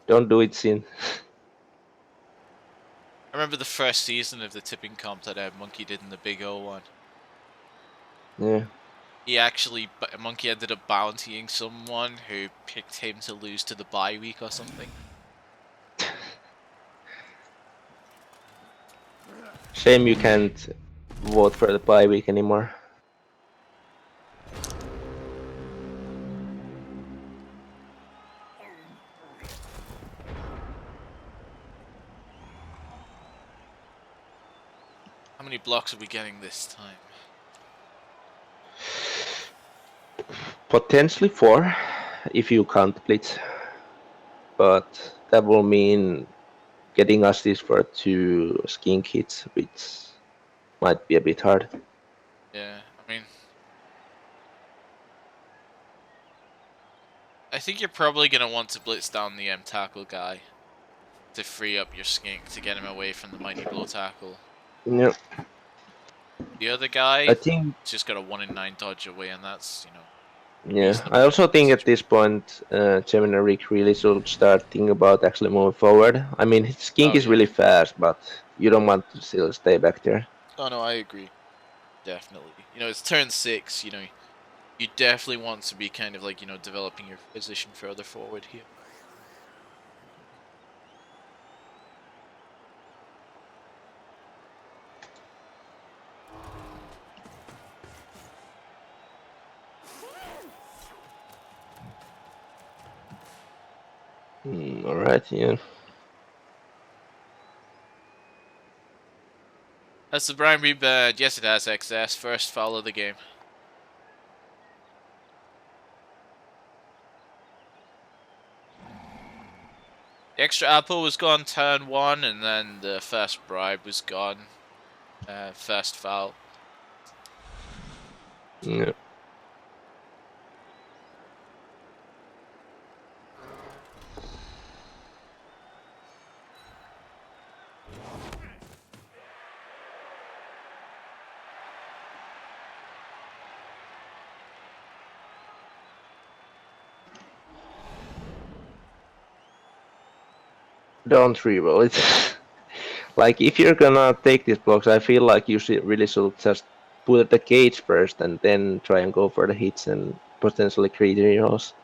Don't do it, Sin. I remember the first season of the tipping comp that Monkey did in the Big O one. Yeah. He actually, Monkey ended up bountying someone who picked him to lose to the bye week or something. Shame you can't vote for the bye week anymore. How many blocks are we getting this time? Potentially 4, if you count blitz. But that will mean getting us this for 2 skink hits, which might be a bit hard. Yeah, I mean... I think you're probably going to want to blitz down the tackle guy to free up your skink to get him away from the mighty blow tackle. Yeah. The other guy, I think just got a 1 in 9 dodge away, and that's, you know... Yeah, I also think at this point, Gemini Rick really should start thinking about actually moving forward. I mean, his skink is really fast, but you don't want to still stay back there. Oh no, I agree. Definitely. You know, it's turn 6, you know, you definitely want to be kind of like, you know, developing your position further forward here. Alright, yeah. Has the Brian rebird? Yes, it has XS. First foul of the game. The extra apple was gone turn 1, and then the first bribe was gone. First foul. Yeah. Don't reroll it. Like, if you're gonna take these blocks, I feel like you really should just put the cage first and then try and go for the hits and potentially create rerolls.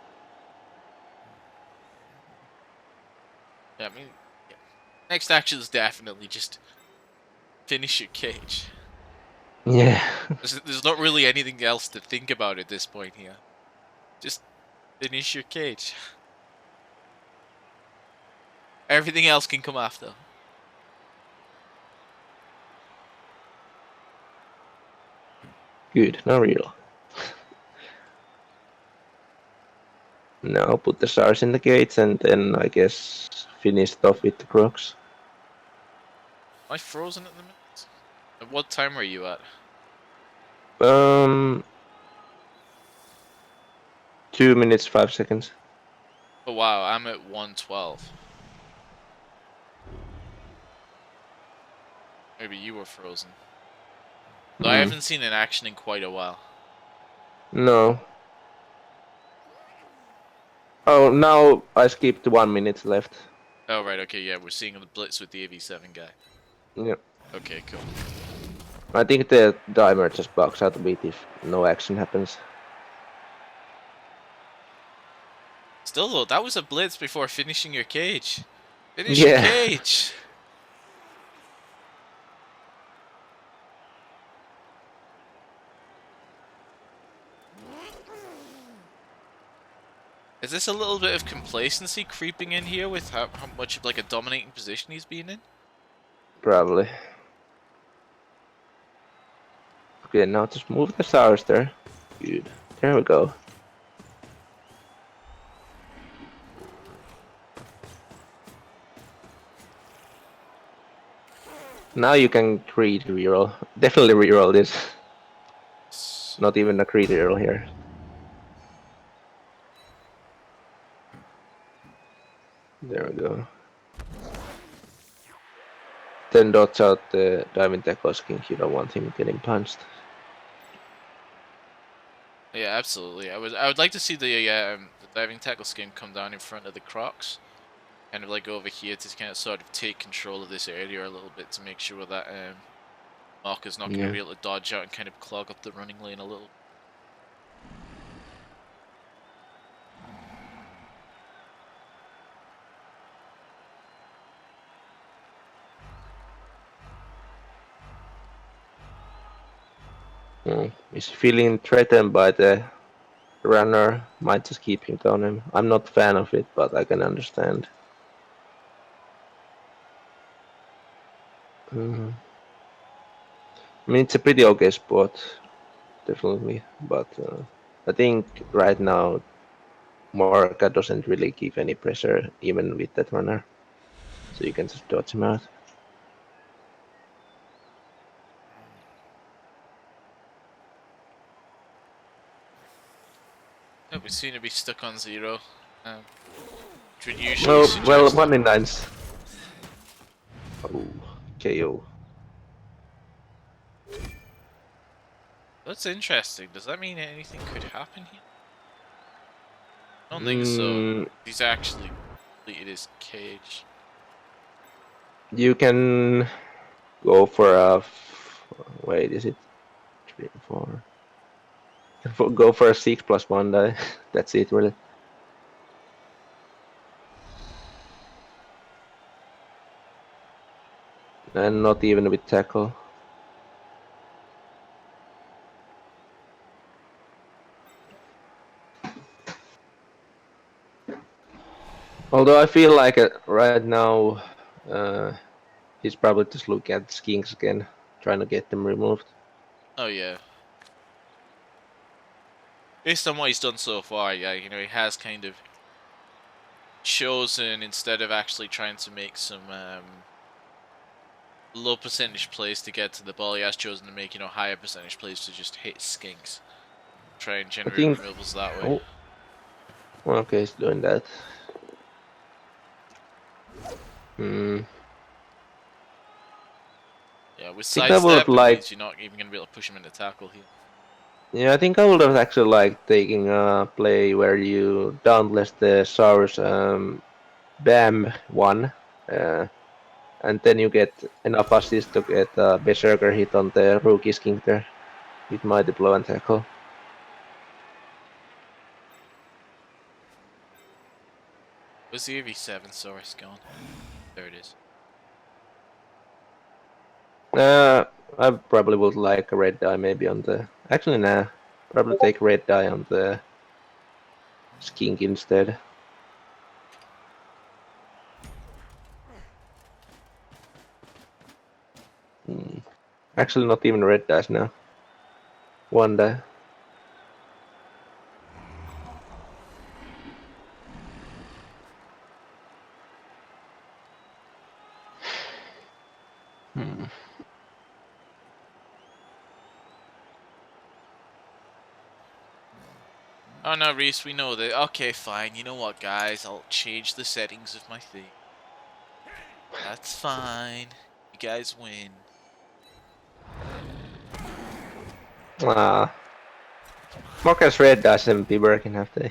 Yeah, I mean, yeah. Next action is definitely just finish your cage. Yeah. There's not really anything else to think about at this point here. Just finish your cage. Everything else can come after. Good, no reroll. Now put the stars in the gates and then I guess finish it off with the crocs. Am I frozen at the minute? At what time are you at? 2 minutes 5 seconds. Oh wow, I'm at 112. Maybe you were frozen. Though I haven't seen an action in quite a while. No. Oh, now I skipped 1 minute left. Oh right, okay, yeah, we're seeing the blitz with the AV7 guy. Yeah. Okay, cool. I think the timer just bugs out a bit if no action happens. Still though, that was a blitz before finishing your cage. Finish your Yeah. cage! Is this a little bit of complacency creeping in here with how much of like a dominating position he's been in? Probably. Okay, now just move the stars there. Good. There we go. Now you can create reroll. Definitely reroll this. Not even a create reroll here. There we go. Then dodge out the diving tackle skink. You don't want him getting punched. Yeah, absolutely. I would like to see the diving tackle skin come down in front of the Crocs, kind of like over here to kind of sort of take control of this area a little bit to make sure that Marker's not going to be able to dodge out and kind of clog up the running lane a little. He's feeling threatened by the runner. Might just keep him down him. I'm not a fan of it, but I can understand. I mean, it's a pretty okay spot, definitely. But I think right now, Morka doesn't really give any pressure, even with that runner. So you can just dodge him out. Yeah, we seem to be stuck on 0. Which would usually suggest well, 1 in 9s. Oh, KO. That's interesting. Does that mean anything could happen here? I don't think so. He's actually completed his cage. You can go for a... Wait, is it 3 or 4? Go for a 6+1 die. That's it, really. And not even with tackle. Although I feel like right now he's probably just looking at skinks again. trying to get them removed. Oh yeah. Based on what he's done so far, yeah, you know, he has kind of chosen, instead of actually trying to make some low percentage plays to get to the ball, he has chosen to make, you know, higher percentage plays to just hit skinks. Try and I generate think. removals that way. Oh, okay, he's doing that. Hmm. Yeah, with think I would have sidestep, it liked- means you're not even going to be able to push him into tackle here. Yeah, I think I would have actually liked taking a play where you dauntless the Saurus BAM one, and then you get enough assist to get a Berserker hit on the rookie skink there with Mighty Blow and Tackle. Where's the AV7 source gone? There it is. I probably would like a red die maybe on the. Actually, nah. Probably take red die on the skink instead. Actually, not even red dice now. One die. Oh no, Reese, we know that. Okay, fine. You know what, guys? I'll change the settings of my thing. That's fine. You guys win. Marcus red dice haven't been working, have they?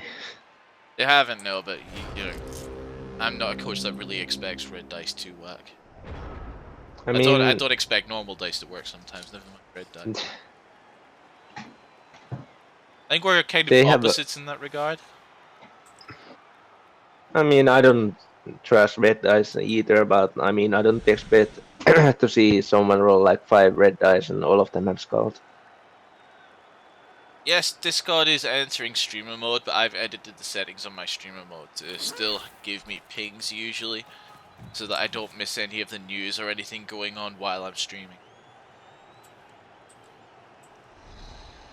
They haven't, no, but you know, I'm not a coach that really expects red dice to work. I mean, I don't expect normal dice to work sometimes. Never mind red dice. I think we're kind They of have a- opposites in that regard. I mean, I don't trust red dice either, but I mean, I don't expect to see someone roll like 5 red dice and all of them have skulls. Yes, Discord is entering streamer mode, but I've edited the settings on my streamer mode to still give me pings usually, so that I don't miss any of the news or anything going on while I'm streaming.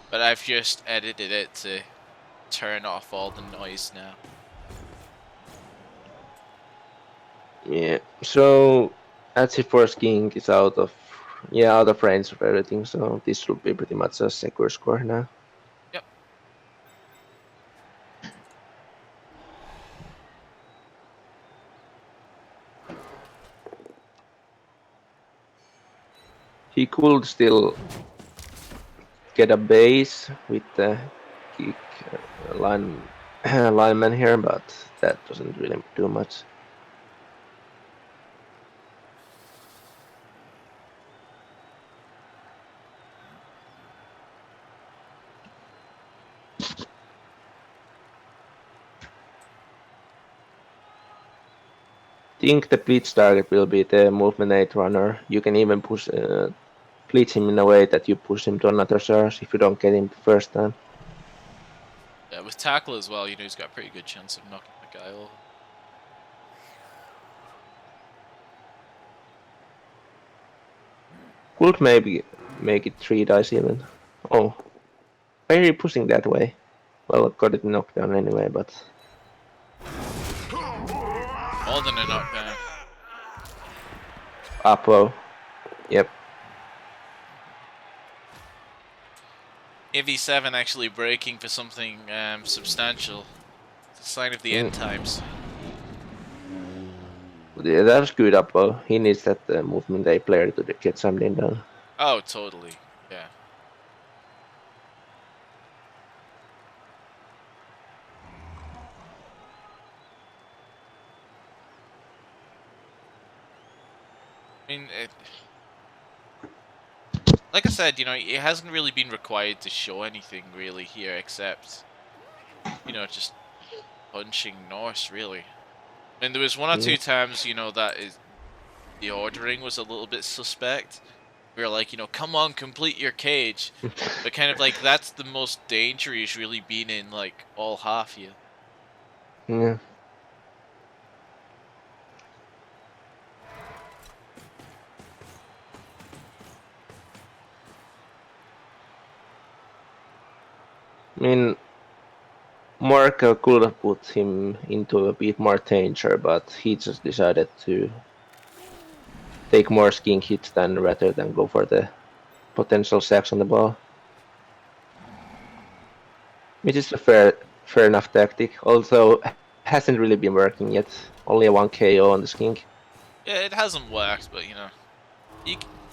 But I've just edited it to turn off all the noise now. Yeah, so as if for skiing is out of range of everything, so this should be pretty much a secure score now. Yep. He could still get a base with the kick lineman here, but that doesn't really do much. Think the blitz target will be the movement 8 runner. You can even push blitz him in a way that you push him to another source if you don't get him the first time. Yeah, with tackle as well, you know, he's got a pretty good chance of knocking the guy over. Could maybe make it 3 dice even. Oh, why are you pushing that way? Well, I got it knocked down anyway, but More than a knockdown. Apo. Yep. AV7 actually breaking for something substantial. It's a sign of the end times. Yeah, that was good, Apo. He needs that movement A player to get something done. Oh, totally. Yeah. I mean, like I said, you know, it hasn't really been required to show anything really here, except, you know, just punching Norse, really. I mean, there was one or two times, you know, the ordering was a little bit suspect. We were like, you know, come on, complete your cage. But kind of like, that's the most danger he's really been in, like, all half here. Yeah. I mean, Marco could have put him into a bit more danger, but he just decided to take more skink hits than rather than go for the potential sacks on the ball. Which is a fair enough tactic, although hasn't really been working yet. Only a 1 KO on the skink. Yeah, it hasn't worked, but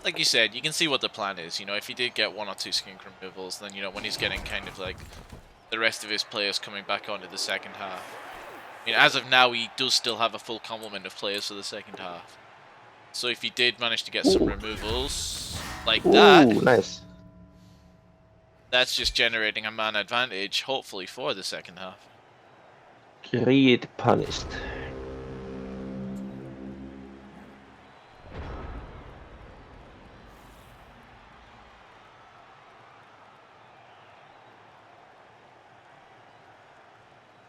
like you said, you can see what the plan is. If he did get 1 or 2 skink removals, then when he's getting kind of like the rest of his players coming back onto the second half. I mean, as of now, he does still have a full complement of players for the second half. So if he did manage to get some removals like that, Nice. that's just generating a man advantage, hopefully for the second half. Greed punished.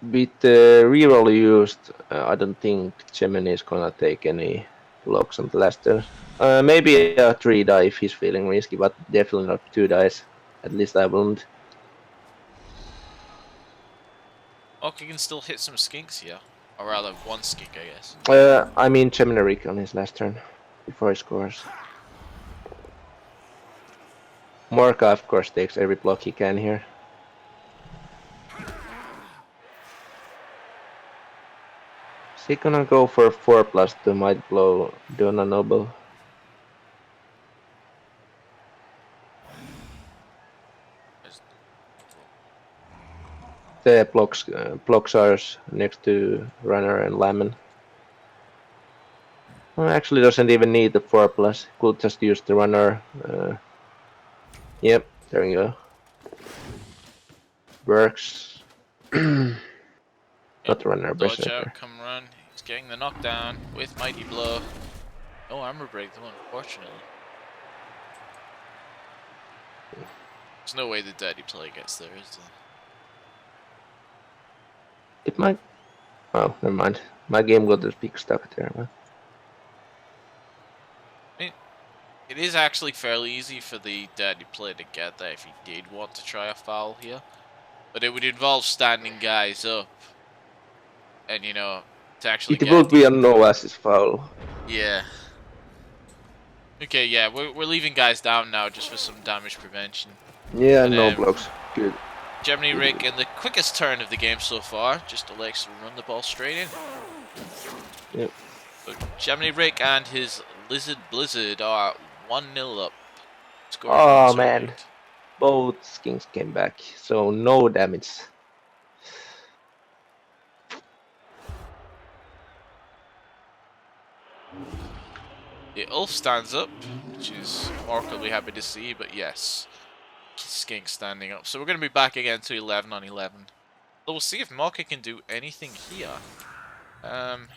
With the reroll used, I don't think Gemini is gonna take any blocks on the last turn. Maybe a 3 die if he's feeling risky, but definitely not 2 dice. At least I wouldn't. Okay, can still hit some skinks here. Or rather, 1 skink, I guess. I mean Gemini Rick on his last turn, before he scores. Morka, of course, takes every block he can here. Is he gonna go for 4+ to might blow Donna Noble? The blocks are next to Runner and Lemon. Well, actually doesn't even need the 4+. Could just use the Runner. Yep, there we go. Works. Not Runner, Dodge Berserker. out, come run. He's getting the knockdown with Mighty Blow. No armor break though, unfortunately. There's no way the Dirty Play gets there, is there? It might. Oh, never mind. My game got this big stuck there, man. It is actually fairly easy for the Dirty Play to get there if he did want to try a foul here. But it would involve standing guys up. And, to actually It would be a no assist foul. Yeah. Okay, yeah, we're leaving guys down now just for some damage prevention. Yeah, And, no blocks. Good. Gemini Rick in the quickest turn of the game so far just elects to run the ball straight in. Yep. So Gemini Rick and his LizzardBlizzard are 1-0 up. Oh man, both skinks came back, so no damage. The Ulf stands up, which is remarkably happy to see, but yes. Skink standing up. So we're going to be back again to 11 on 11. So we'll see if Maka can do anything here. Maka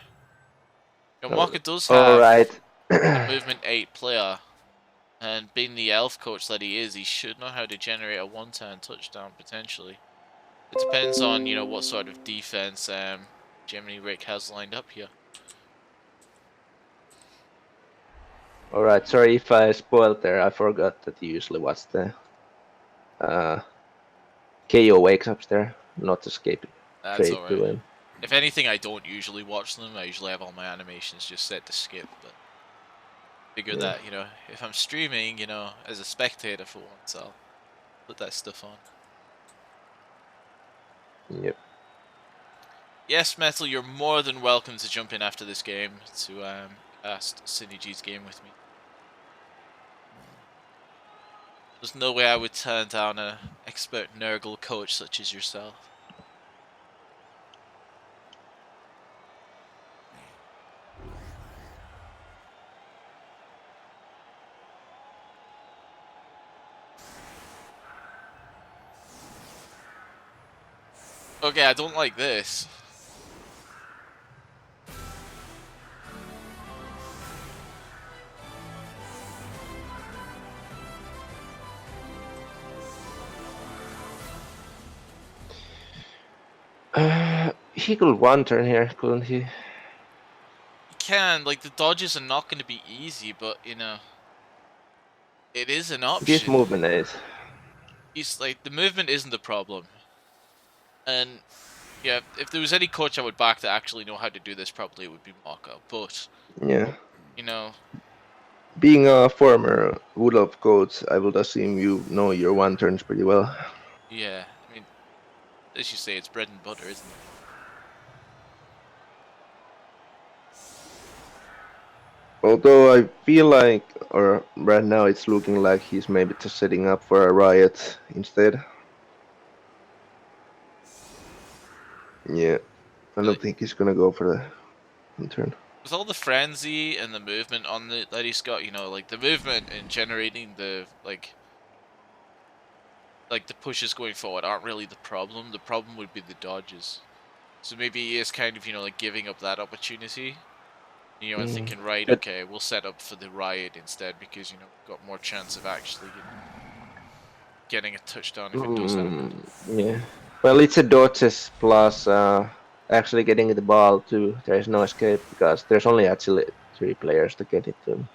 does have a movement 8 player. And being the elf coach that he is, he should know how to generate a 1-turn touchdown potentially. It depends on, what sort of defense Gemini Rick has lined up here. Alright, sorry if I spoiled there. I forgot that you usually watch the KO wakes up there, not escape. That's alright. If anything, I don't usually watch them. I usually have all my animations just set to skip, but figure that, if I'm streaming, as a spectator for once, I'll put that stuff on. Yep. Yes, Metal, you're more than welcome to jump in after this game to cast Synergy's game with me. There's no way I would turn down an expert Nurgle coach such as yourself. Okay, I don't like this. He could 1-turn here, couldn't he? He can, like, the dodges are not going to be easy, but, it is an option. This movement is. He's like, the movement isn't the problem. And yeah, if there was any coach I would back that actually know how to do this properly, it would be Marco. But Yeah. you know, Being a former Woodlove coach, I would assume you know your one turns pretty well. yeah. I mean, as you say, it's bread and butter, isn't it? Although I feel like, or right now it's looking like he's maybe just setting up for a riot instead. Yeah, I don't think he's gonna go for the turn. With all the frenzy and the movement on that he's got, like the movement and generating the like the pushes going forward aren't really the problem. The problem would be the dodges. So maybe he is kind of, like giving up that opportunity. And thinking, right, But- okay, we'll set up for the riot instead because, we've got more chance of actually getting a touchdown if it does happen. Yeah. Well, it's a dodges plus actually getting the ball too. There is no escape because there's only actually 3 players to get it to.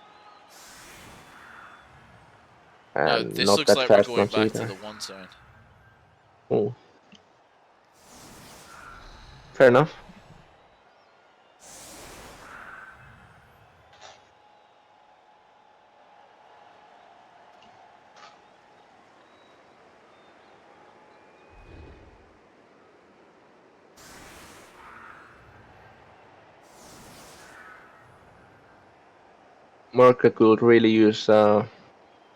And This not looks that like we're fast going ones back either. to the one zone. Oh. Fair enough. Marco could really use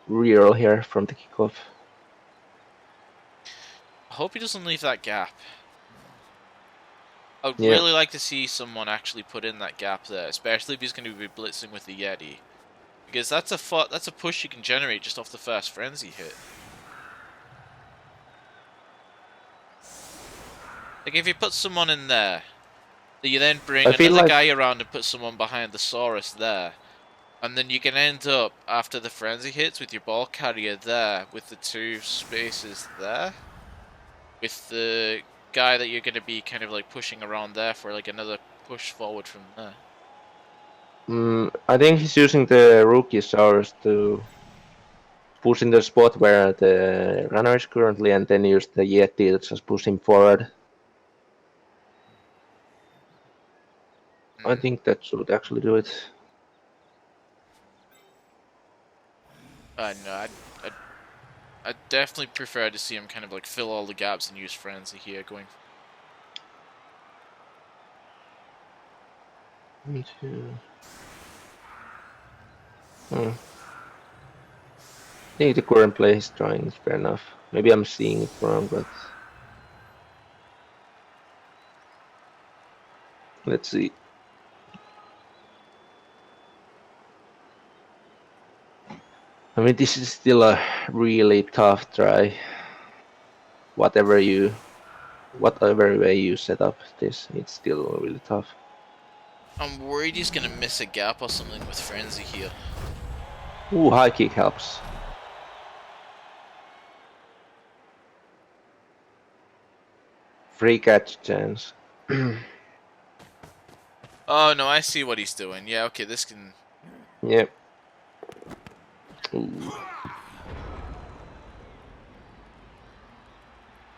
reroll here from the kickoff. I hope he doesn't leave that gap. I would Yeah. really like to see someone actually put in that gap there, especially if he's going to be blitzing with the Yeti. Because that's a push you can generate just off the first frenzy hit. Like if you put someone in there, then you then bring I feel another like- guy around and put someone behind the Saurus there. And then you can end up, after the frenzy hits, with your ball carrier there, with the 2 spaces there. With the guy that you're going to be kind of like pushing around there for like another push forward from there. I think he's using the rookie Saurus to push in the spot where the runner is currently and then use the Yeti to just push him forward. I think that should actually do it. No, I'd definitely prefer to see him kind of like fill all the gaps and use frenzy here going. Me too. I think the current play he's trying is fair enough. Maybe I'm seeing it wrong, but let's see. I mean, this is still a really tough try. Whatever way you set up this, it's still really tough. I'm worried he's gonna miss a gap or something with frenzy here. Ooh, high kick helps. Free catch chance. Oh no, I see what he's doing. Yeah, okay, this can. Yep. Ooh.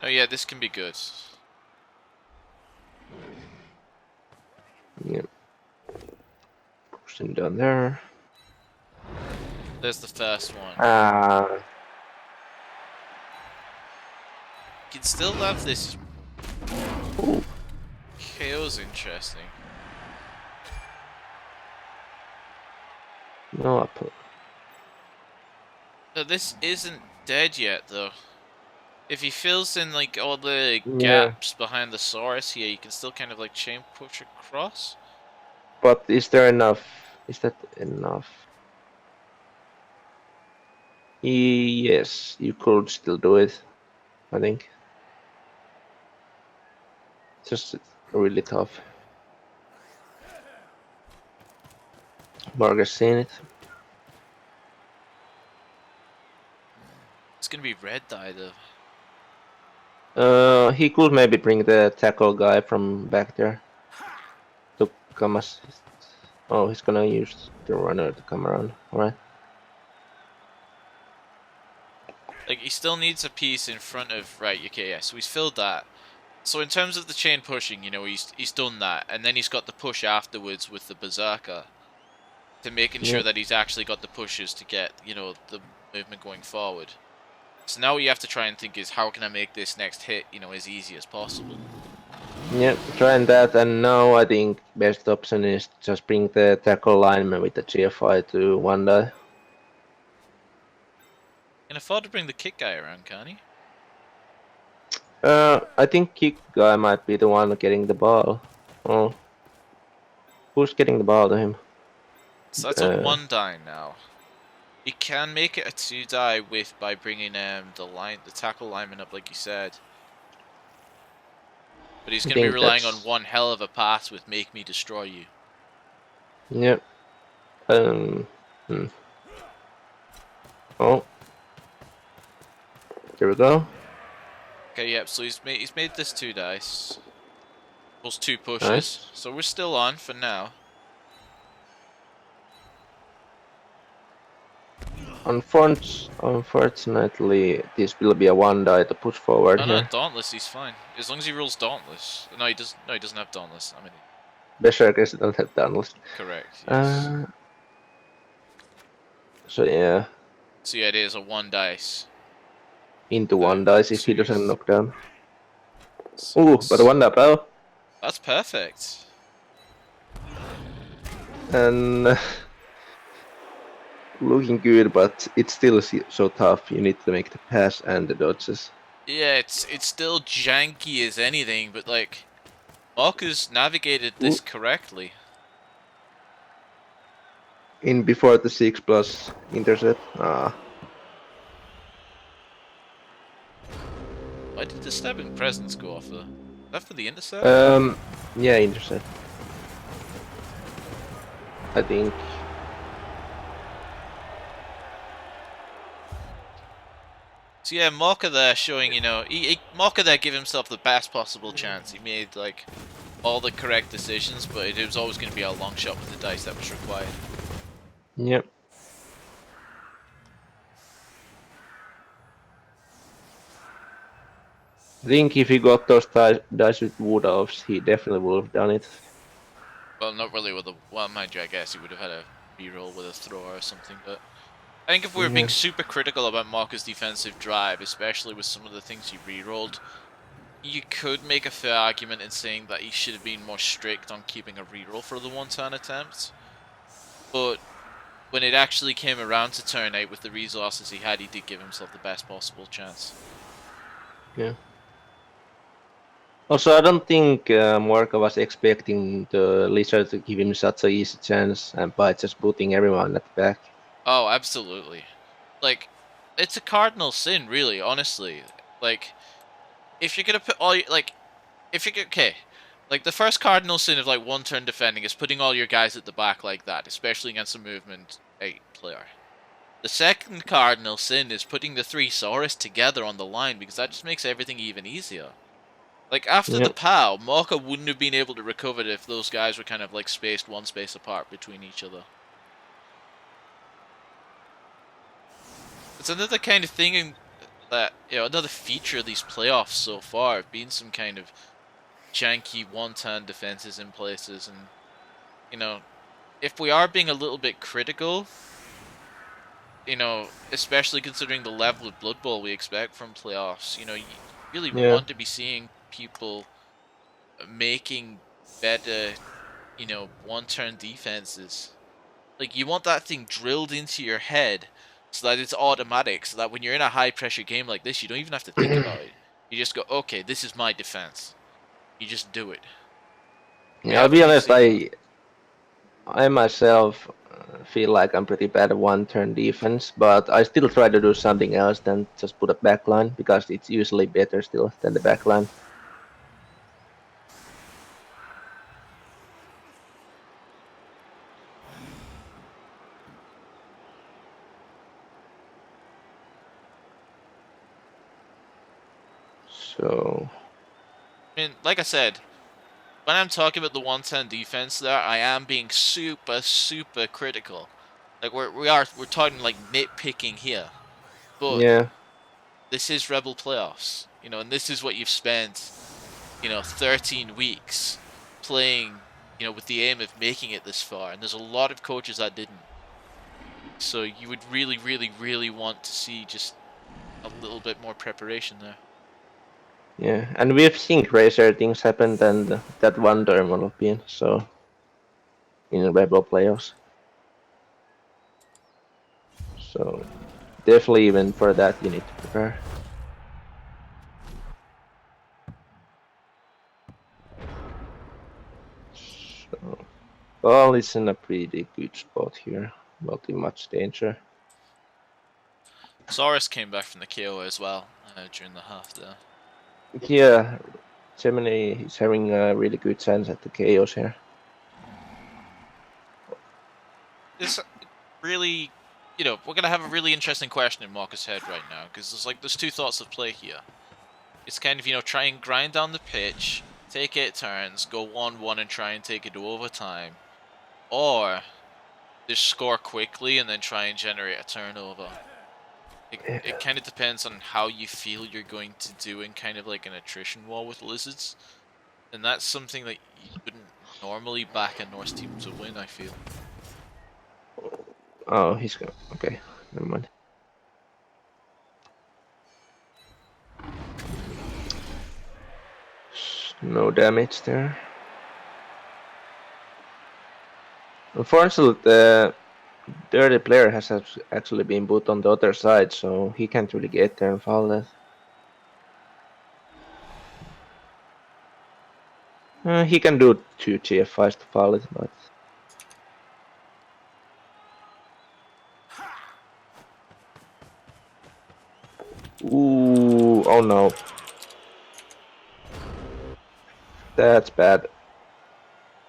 Oh yeah, this can be good. Yep. Push him down there. There's the first one. Ah. You can still have this. Ooh. KO's interesting. No apple. No, this isn't dead yet though. If he fills in like all the Yeah. gaps behind the Saurus here, you can still kind of like chain push across. But is there enough? Is that enough? Yes, you could still do it. I think. Just really tough. Margaret's seen it. It's gonna be red dye though. He could maybe bring the tackle guy from back there to come assist. Oh, he's gonna use the runner to come around. Alright. Like he still needs a piece in front of right. Okay, yeah. So he's filled that. So in terms of the chain pushing, he's done that, and then he's got the push afterwards with the Berserker to making sure that he's actually got the pushes to get, the movement going forward. So now what you have to try and think is, how can I make this next hit, as easy as possible? Yeah, trying that, and now I think best option is just bring the tackle lineman with the GFI to 1 die. Can afford to bring the kick guy around, can't he? I think kick guy might be the one getting the ball. Oh. Who's getting the ball to him? So that's a 1 die now. You can make it a 2 die by bringing the tackle lineman up, like you said. But he's going to be relying on one hell of a pass with Make Me Destroy You. Yep. Oh. Here we go. Okay, yep, so he's made this 2 dice. Those 2 pushes. Nice. So we're still on for now. Unfortunately, this will be a 1 die to push forward No, here. Dauntless, he's fine. As long as he rolls Dauntless. No, he doesn't have Dauntless. I mean, Berserkers don't have Dauntless. correct. Yes. So yeah, So yeah, it is a 1 dice. into 1 dice if he doesn't knock down. So Ooh, but 1 die pal. that's perfect. And looking good, but it's still so tough. You need to make the pass and the dodges. Yeah, it's still janky as anything, but like, Marcus navigated this correctly. In before the 6+ intercept. Why did the stabbing presence go off though? Is that for the intercept? Yeah, intercept. I think. So yeah, Marker there showing, Marker there gave himself the best possible chance. He made like all the correct decisions, but it was always going to be a long shot with the dice that was required. Yep. I think if he got those dice with Wood Elves, he definitely would have done it. Well, not really with mind you, I guess he would have had a reroll with a thrower or something, but I think if we were being super critical about Marker's defensive drive, especially with some of the things he rerolled, you could make a fair argument in saying that he should have been more strict on keeping a reroll for the 1-turn attempts. But when it actually came around to turn 8 with the resources he had, he did give himself the best possible chance. Yeah. Also, I don't think Morka was expecting the Lizard to give him such an easy chance, and by just putting everyone at the back. Oh, absolutely. Like, it's a cardinal sin, really, honestly. Like, if you're gonna put all your, like, okay, like, the first cardinal sin of, like, 1-turn defending is putting all your guys at the back like that, especially against a movement 8 player. The second cardinal sin is putting the 3 Saurus together on the line, because that just makes everything even easier. Like, after the POW, Morka wouldn't have been able to recover it if those guys were kind of, like, spaced 1 space apart between each other. It's another kind of thing that, another feature of these playoffs so far have been some kind of janky 1-turn defenses in places, and, if we are being a little bit critical, especially considering the level of Blood Bowl we expect from playoffs, you really want to be seeing people making better, 1-turn defenses. Like, you want that thing drilled into your head so that it's automatic, so that when you're in a high-pressure game like this, you don't even have to think about it. You just go, okay, this is my defense. You just do it. Yeah, I'll be honest, I myself feel like I'm pretty bad at 1-turn defense, but I still try to do something else than just put a backline, because it's usually better still than the backline. So, I mean, like I said, when I'm talking about the 1-turn defense there, I am being super, super critical. Like, we're talking, like, nitpicking here. But yeah. this is ReBBL playoffs, and this is what you've spent, 13 weeks playing, with the aim of making it this far, and there's a lot of coaches that didn't. So you would really, really, really want to see just a little bit more preparation there. Yeah, and we've seen crazier things happen than that one Dermal European, so in ReBBL playoffs. So definitely even for that you need to prepare. So Ball is in a pretty good spot here, not in much danger. Saurus came back from the KO as well during the half there. Yeah, Gemini is having a really good chance at the KOs here. It's really, we're going to have a really interesting question in Marcus' head right now, because there's two thoughts of play here. It's kind of, try and grind down the pitch, take 8 turns, go 1-1 and try and take it to overtime. Or just score quickly and then try and generate a turnover. It kind of depends on how you feel you're going to do in kind of like an attrition war with Lizards. And that's something that you wouldn't normally back a Norse team to win, I feel. Oh, he's going. Okay, never mind. No damage there. Unfortunately, the dirty player has actually been put on the other side, so he can't really get there and foul that. He can do 2 GF5s to foul it, but... Ooh, oh no. That's bad.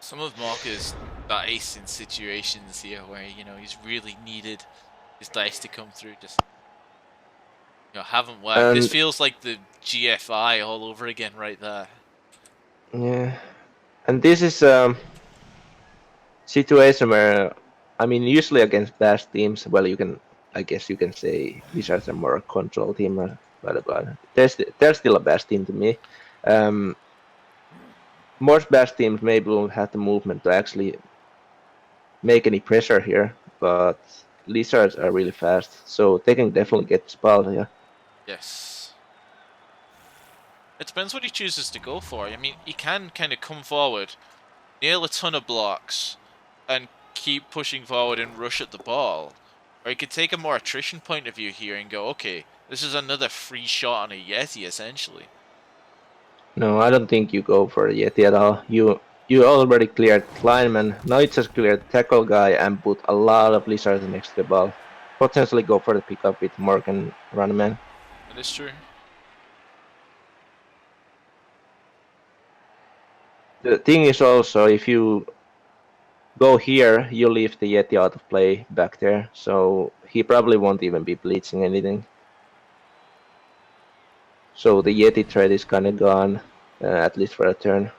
Some of Marcus dice in situations here where, he's really needed his dice to come through, just, haven't worked. This feels like the GFI all over again right there. Yeah. And this is a situation where, I mean, usually against best teams, well, I guess you can say Wizards are more a control team, but they're still a best team to me. Most best teams maybe won't have the movement to actually make any pressure here, but Lizards are really fast, so they can definitely get the spot here. Yes. It depends what he chooses to go for. I mean, he can kind of come forward, nail a ton of blocks, and keep pushing forward and rush at the ball. Or he could take a more attrition point of view here and go, okay, this is another free shot on a Yeti, essentially. No, I don't think you go for a Yeti at all. You already cleared lineman. Now it's just clear the tackle guy and put a lot of Lizards next to the ball. Potentially go for the pickup with Morgan Runman. That is true. The thing is also, if you go here, you leave the Yeti out of play back there, so he probably won't even be bleaching anything. So the Yeti trade is kind of gone, at least for a turn.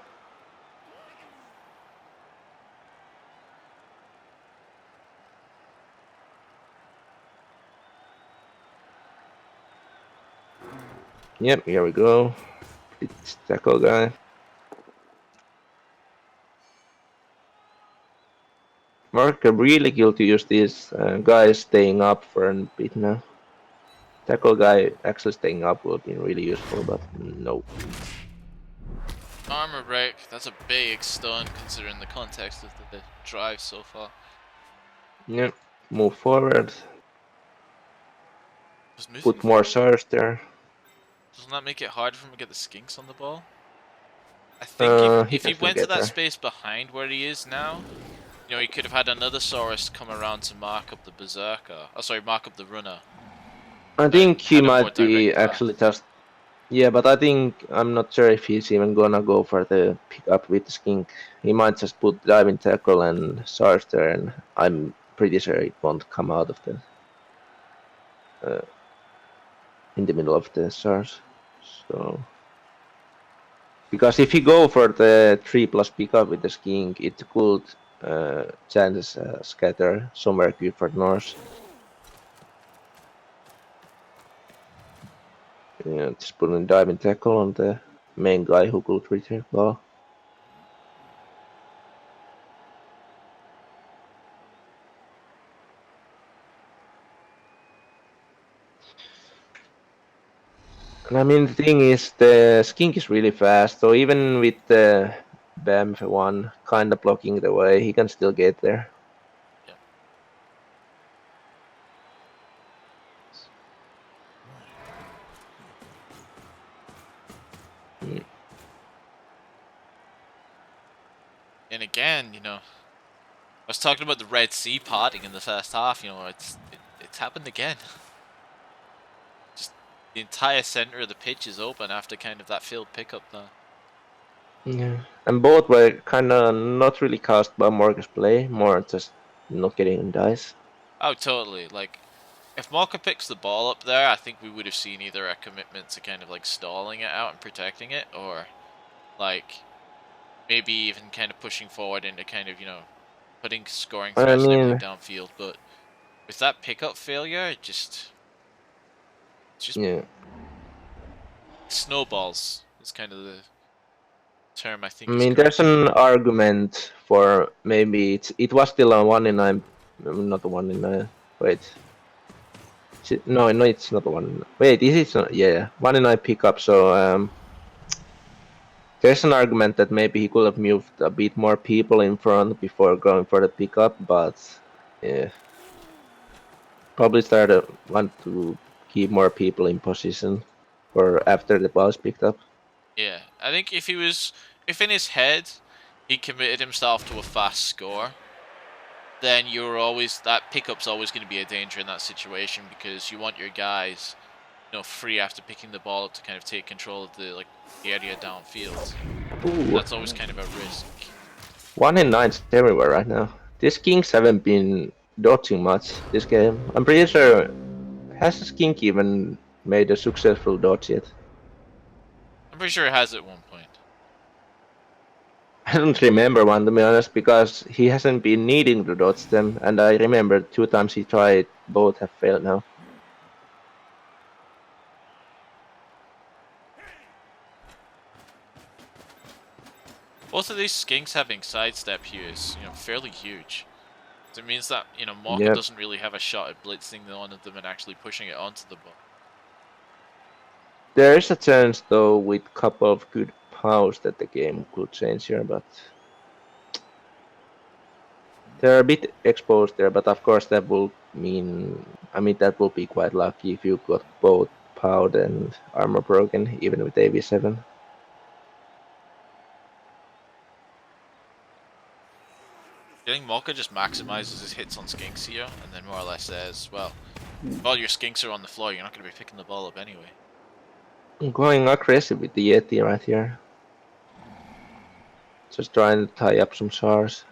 Yep, here we go. It's tackle guy. Mark really guilty use these guys staying up for a bit now. Tackle guy actually staying up would be really useful, but no. Armor break, that's a big stun considering the context of the drive so far. Yep, move forward. Put more SARS there. Doesn't that make it harder for him to get the skinks on the ball? I think if he went to that space behind where he is now, he could have had another Saurus come around to mark up the Berserker. Oh, sorry, mark up the Runner. I think he might be actually just... Yeah, but I'm not sure if he's even gonna go for the pickup with the skink. He might just put diving tackle and SARS there, and I'm pretty sure it won't come out of the... in the middle of the SARS. So... Because if you go for the 3+ pickup with the skink, it could chances scatter somewhere good for Norse. Yeah, just putting diving tackle on the main guy who could retrieve ball. And I mean, the thing is, the skink is really fast, so even with the BAMF one kind of blocking the way, he can still get there. And again, I was talking about the Red Sea potting in the first half. It's happened again. Just the entire center of the pitch is open after kind of that field pickup there. Yeah, and both were kind of not really caused by Morgan's play, more just not getting dice. Oh, totally. Like, if Morka picks the ball up there, I think we would have seen either a commitment to kind of like stalling it out and protecting it, or like maybe even kind of pushing forward into kind of, putting scoring threats and everything downfield. But with that pickup failure, it's just Yeah. snowballs is kind of the term I think. I mean, there's an argument for maybe it was still a 1 in 9, not a 1 in 9. Wait. No, it's not a 1 in 9. Wait, is it not? Yeah, 1 in 9 pickup. So there's an argument that maybe he could have moved a bit more people in front before going for the pickup, but yeah, probably want to keep more people in position for after the ball is picked up. Yeah, I think if in his head he committed himself to a fast score, then that pickup's always going to be a danger in that situation, because you want your guys, free after picking the ball up to kind of take control of the area downfield. That's always kind of a risk. 1 in 9's everywhere right now. These Kings haven't been dodging much this game. I'm pretty sure, has the Skink even made a successful dodge yet? I'm pretty sure it has at one point. I don't remember one, to be honest, because he hasn't been needing to dodge them, and I remember 2 times he tried, both have failed now. Both of these skinks having sidestep here is, fairly huge. So it means that, Morka Yep. doesn't really have a shot at blitzing one of them and actually pushing it onto the ball. There is a chance, though, with a couple of good pows that the game could change here, but they're a bit exposed there, but of course that will mean, that will be quite lucky if you got both powed and armor broken, even with AV7. I think Morka just maximizes his hits on skinks here, and then more or less says, well, while your skinks are on the floor, you're not going to be picking the ball up anyway. I'm going aggressive with the Yeti right here. Just trying to tie up some SARs.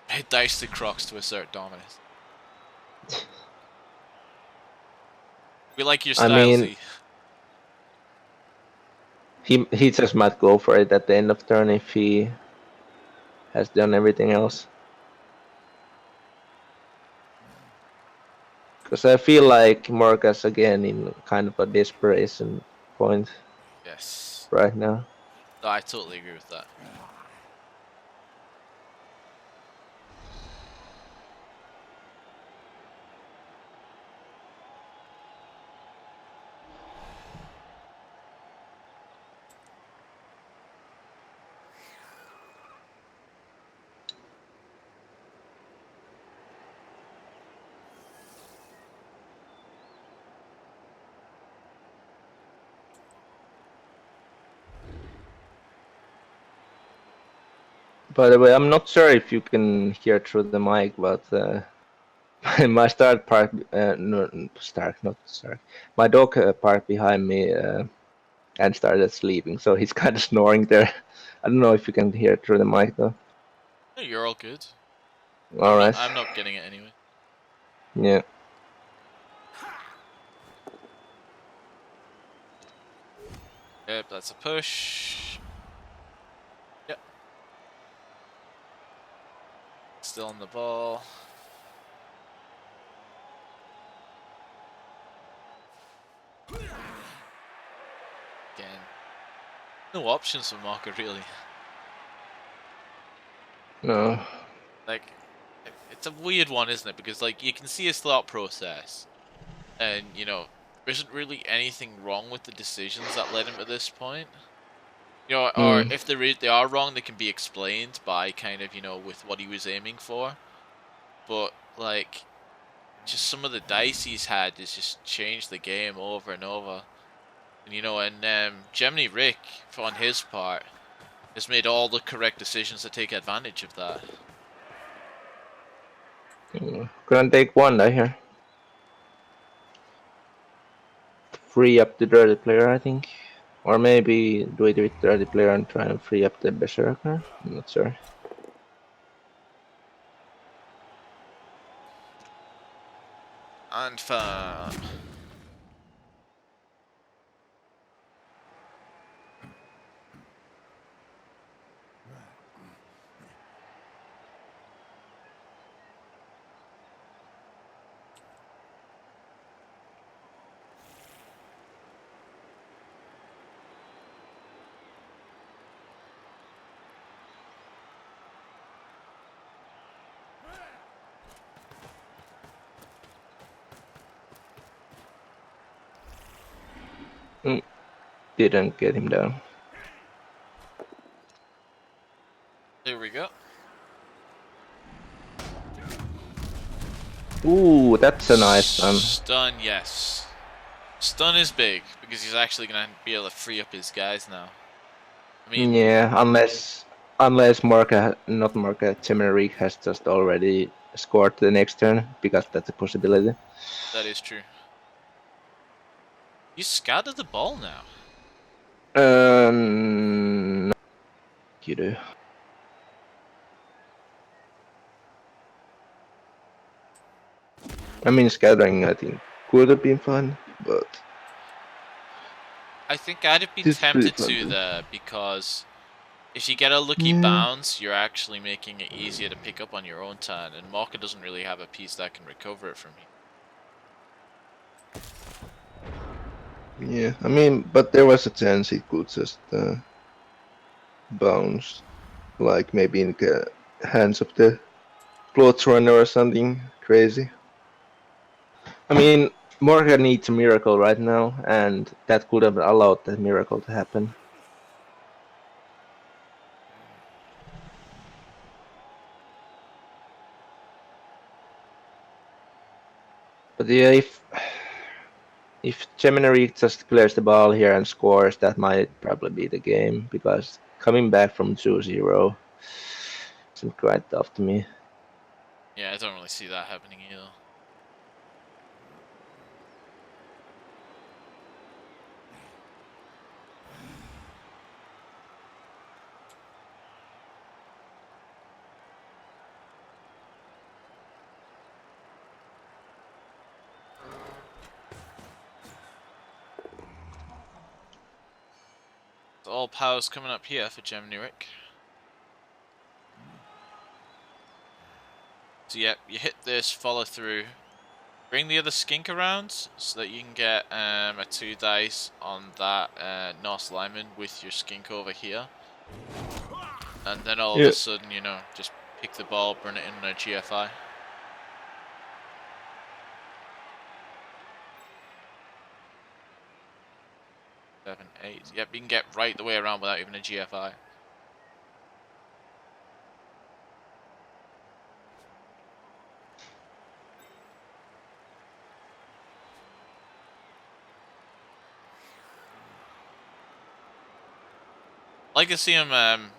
Hit dice the Crocs to assert dominance. We like your style, Z. He just might go for it at the end of turn if he has done everything else. Because I feel like Morka's again in kind of a desperation point. Yes. Right now. No, I totally agree with that. By the way, I'm not sure if you can hear through the mic, but my my dog parked behind me and started sleeping, so he's kind of snoring there. I don't know if you can hear through the mic though. No, you're all good. All right. I'm not getting it anyway. Yeah. Yep, that's a push. Yep. Still on the ball. Again. No options for Marker really. No. Like, it's a weird one, isn't it? Because like you can see his thought process, and you know, there isn't really anything wrong with the decisions that led him to this point. You know, or if they are wrong, they can be explained by kind of, you know, with what he was aiming for. But like, just some of the dice he's had has just changed the game over and over. And you know, and Gemini Rick, on his part, has made all the correct decisions to take advantage of that. Gonna take one die here. Free up the dirty player, I think. Or maybe do it with dirty player and try and free up the berserker. I'm not sure. And fun. Didn't get him down. There we go. Ooh, that's a nice stun. Stun, yes. Stun is big because he's actually gonna be able to free up his guys now. I mean, Yeah, unless Gemini Rick has just already scored the next turn, because that's a possibility. that is true. You scattered the ball now. No, you do. I mean, scattering, I think, could have been fun, but I think I'd have been This is pretty tempted to fun. there because if you get a lucky bounce, you're actually making it easier to pick up on your own turn, and Marker doesn't really have a piece that can recover it from you. yeah, I mean, but there was a chance it could just bounce, like maybe in the hands of the plot runner or something crazy. I mean, Morgan needs a miracle right now, and that could have allowed that miracle to happen. But yeah, if Gemini Rick just clears the ball here and scores, that might probably be the game, because coming back from 2-0 seems quite tough to me. Yeah, I don't really see that happening either. So all powers coming up here for Gemini Rick. So yeah, you hit this, follow through. Bring the other skink around so that you can get a 2 dice on that Norse lineman with your skink over here. And then all of a sudden, you know, just pick the ball, burn it in a GFI. Seven, 8. Yep, you can get right the way around without even a GFI. I'd like to see him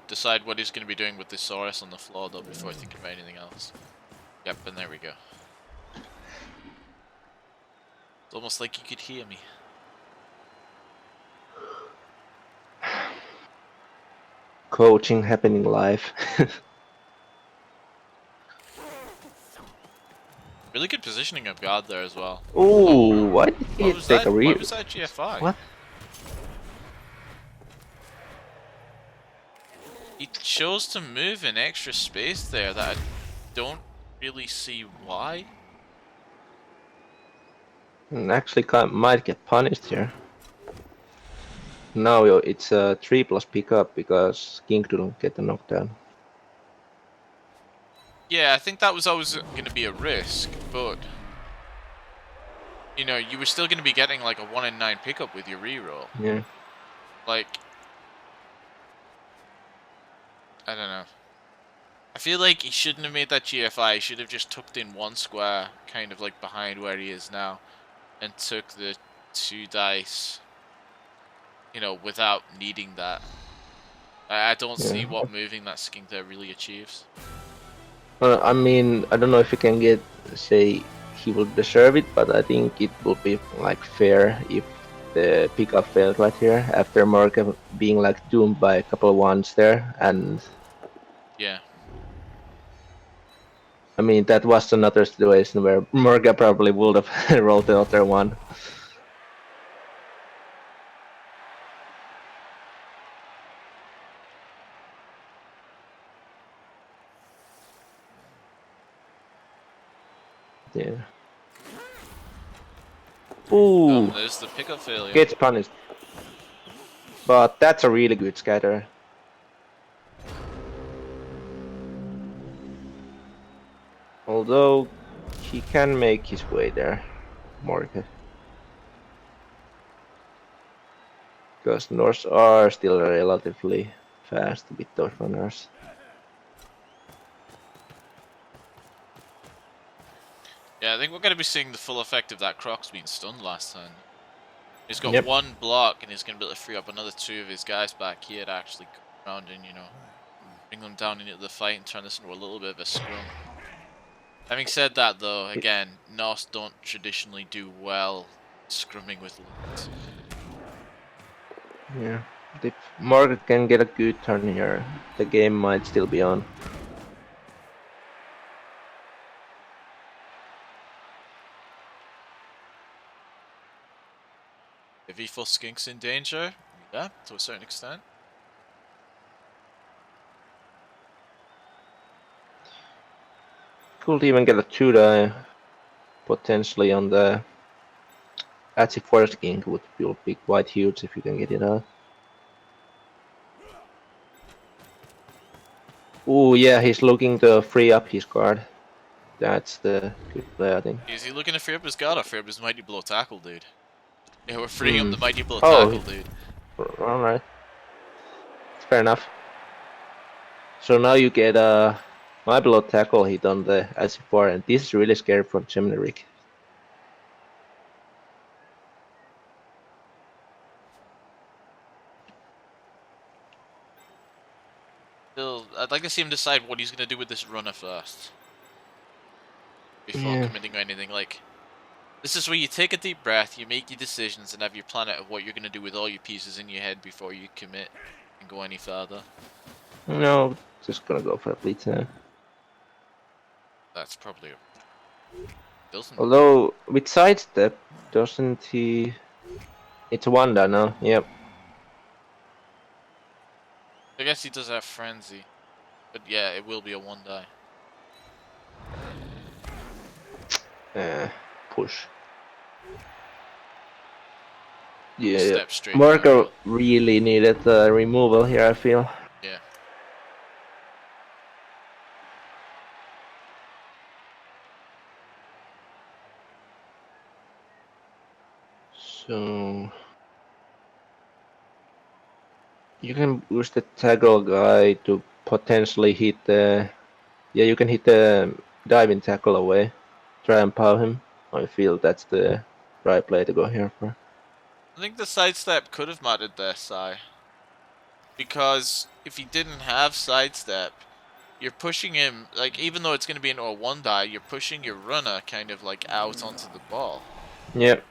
decide what he's going to be doing with the Saurus on the floor though before thinking about anything else. Yep, and there we go. It's almost like you could hear me. Coaching happening live. Really good positioning of guard there as well. Ooh, why did he take a Why was that GFI? What? He chose to move in extra space there that I don't really see why. Actually might get punished here. now it's a 3+ pickup because king couldn't get the knockdown. Yeah, I think that was always going to be a risk, but you know, you were still going to be getting like a 1 in 9 pickup with your reroll. Yeah. Like, I don't know. I feel like he shouldn't have made that GFI. He should have just tucked in 1 square, kind of like behind where he is now, and took the 2 dice, you know, without needing that. I don't see what moving that skink there really achieves. Well, I mean, I don't know if you can get, say, he will deserve it, but I think it would be like fair if the pickup failed right here after Morgan being like doomed by a couple of ones there, and Yeah. I mean that was another situation where Morgan probably would have rolled the other one. Yeah. Ooh, There's the pickup failure. gets punished. But that's a really good scatter. Although he can make his way there, Morgan. Because Norse are still relatively fast with those runners. Yeah, I think we're going to be seeing the full effect of that Croc's being stunned last time. He's got 1 block, and he's going to be able to free up another 2 of his guys back here to actually come around and, you know, bring them down into the fight and turn this into a little bit of a scrum. Having said that, though, again, Norse don't traditionally do well scrumming with lords. Yeah, if Morgan can get a good turn here, the game might still be on. If E4 Skink's in danger, yeah, to a certain extent. Could even get a 2-die potentially on the Achi Forest King would be quite huge if you can get it out. Oh yeah, he's looking to free up his guard. That's the good play, I think. Is he looking to free up his guard or free up his Mighty Blow tackle, dude? Yeah, we're freeing up the Mighty Blow tackle, dude. Alright. Fair enough. So now you get a Mighty Blow tackle hit on the Achi4, and this is really scary for Gemini. Still, I'd like to see him decide what he's going to do with this runner first. Before committing or anything. Like, this is where you take a deep breath, you make your decisions, and have your plan out of what you're going to do with all your pieces in your head before you commit and go any further. No, just gonna go for a blitz now. That's probably doesn't. Although, with sidestep, doesn't he... It's a 1-die now, yep. I guess he does have Frenzy. But yeah, it will be a 1-die. Push. Yeah, Step straight Marco really needed the removal here, I feel. Yeah. So... You can use the tackle guy to potentially hit the... Yeah, you can hit the diving tackle away. Try and power him. I feel that's the right play to go here for. I think the sidestep could have mattered there, Sai. Because if he didn't have sidestep, you're pushing him, like, even though it's going to be into a 1-die, you're pushing your runner kind of like out onto the ball. Yep.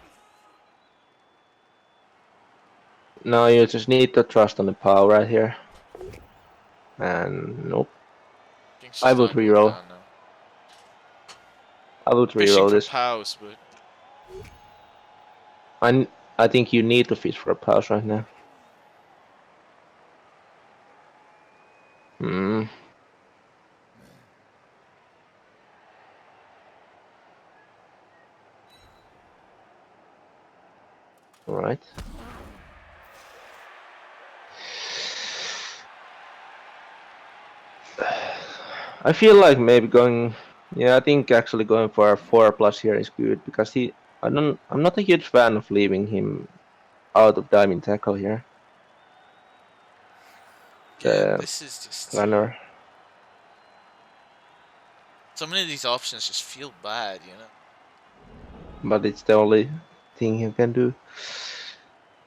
Now you just need to trust on the power right here. And nope. I would reroll. I would reroll this. Pause, but I think you need to fish for a pause right now. Alright. I feel like maybe going. Yeah, I think actually going for a 4+ here is good because I'm not a huge fan of leaving him out of diving tackle here. Yeah, The this is just... runner. So many of these options just feel bad, you know? But it's the only thing you can do.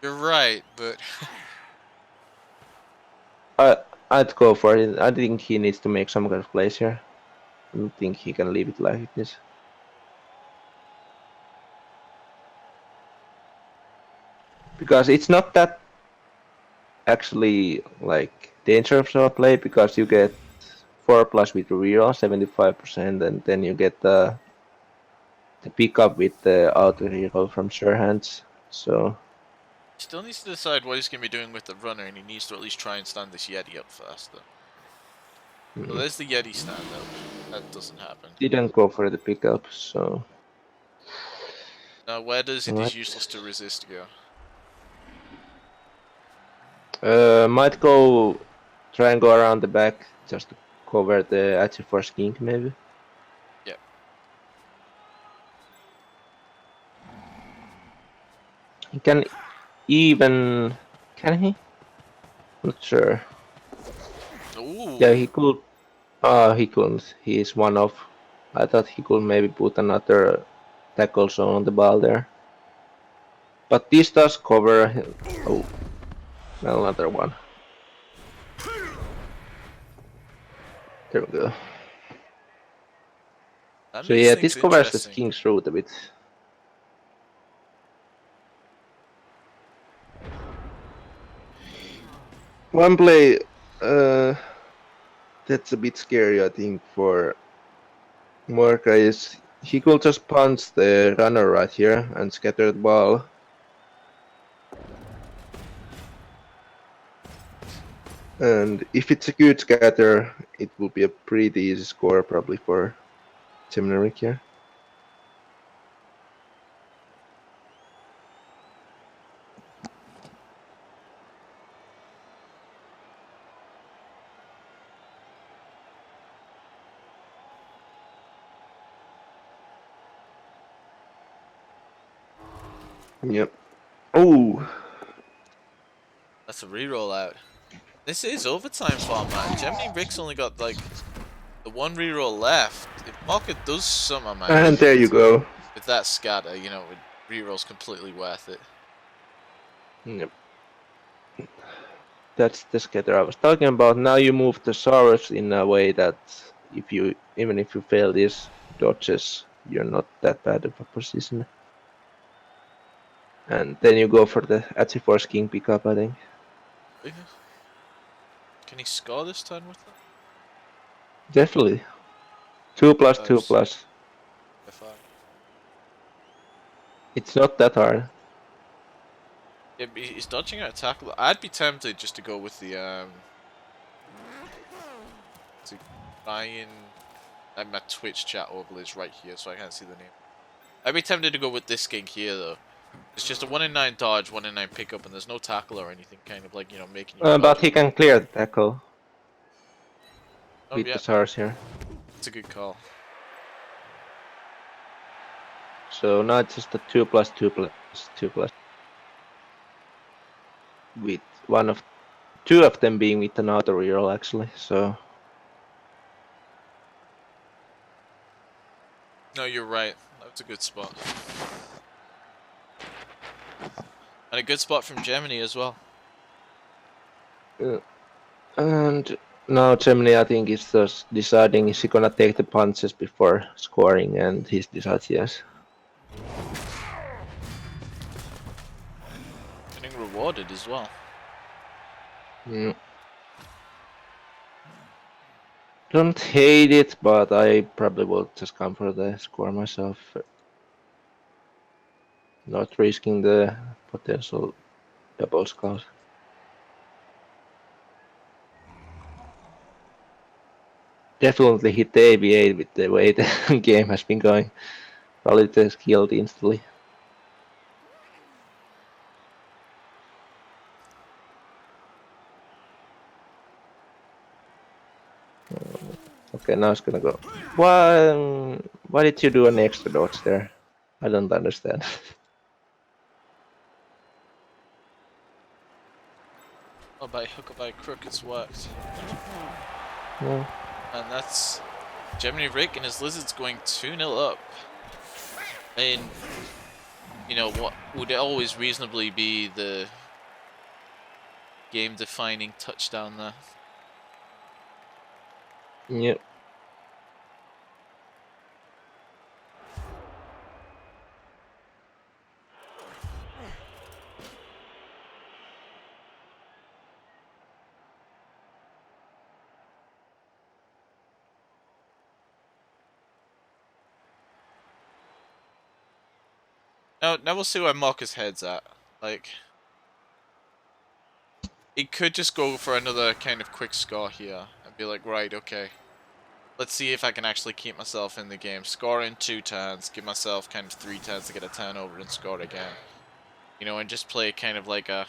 You're right, but... I'd go for it. I think he needs to make some kind of plays here. I don't think he can leave it like this. Because it's not that actually like dangerous of a play because you get 4+ with reroll 75% and then you get the pickup with the auto reroll from sure hands. So Still needs to decide what he's going to be doing with the runner, and he needs to at least try and stand this Yeti up first, though. So there's the Yeti stand up. That doesn't happen. didn't go for the pickup, so Now, where does it What? is useless to resist go? might go try and go around the back just to cover the Achi for skink maybe. Yep. He can even can he? Not sure. Ooh. Yeah, he could. He couldn't. He is one off. I thought he could maybe put another tackle zone on the ball there. But this does cover. Oh, another one. There we go. That So makes yeah, things this covers the interesting. skink route a bit. One play that's a bit scary, I think, for Morka is he could just punch the runner right here and scatter the ball. And if it's a good scatter, it will be a pretty easy score probably for Gemini here. Yep. Oh, That's a reroll out. This is overtime format. Gemini Rick's only got like the one reroll left. If Market does something, man, and there you go. with that scatter, you know, reroll's completely worth it. Yep. That's the scatter I was talking about. Now you move the Saurus in a way that even if you fail these dodges, you're not that bad of a position. And then you go for the Achiforce King pickup, I think. Can he score this turn with that? Definitely. 2+, 2+. It's not that hard. Yeah, he's dodging out a tackle. I'd be tempted just to go with the to try and my Twitch chat overlay is right here, so I can't see the name. I'd be tempted to go with this skink here though. It's just a 1 in 9 dodge, 1 in 9 pickup, and there's no tackle or anything, kind of like, you know, making you But he can clear the tackle with yeah, the Saurus here. it's a good call. So now it's just a 2+, 2+, 2+. With two of them being with an auto reroll actually, so No, you're right. That's a good spot. And a good spot from Gemini as well. and now Gemini I think is just deciding is he gonna take the punches before scoring, and he decides yes. Getting rewarded as well. Don't hate it, but I probably will just come for the score myself. Not risking the potential double skulls. Definitely hit the AV8 with the way the game has been going. Probably just killed instantly. Okay, now it's gonna go. Why did you do an extra dodge there? I don't understand. Oh, by hook or by crook, it's worked. Yeah. And that's Gemini Rick and his Lizards going 2-0 up. And, you know, what would always reasonably be the game-defining touchdown there. Yep. Now we'll see where Marcus' head's at. Like, he could just go for another kind of quick score here and be like, right, okay, let's see if I can actually keep myself in the game. Score in 2 turns, give myself kind of 3 turns to get a turnover and score again. You know, and just play kind of like a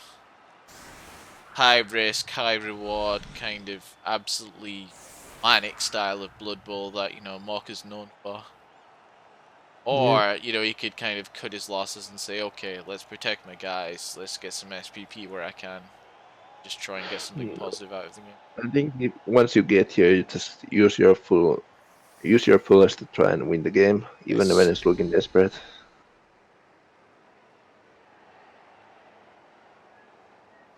high risk, high reward, kind of absolutely manic style of Blood Bowl that, you know, Marcus is known for. Or, you know, he could kind of cut his losses and say, okay, let's protect my guys, let's get some SPP where I can. Just try and get something positive out of the game. I think once you get here, you just use your fullest to try and win the game, even when it's looking desperate.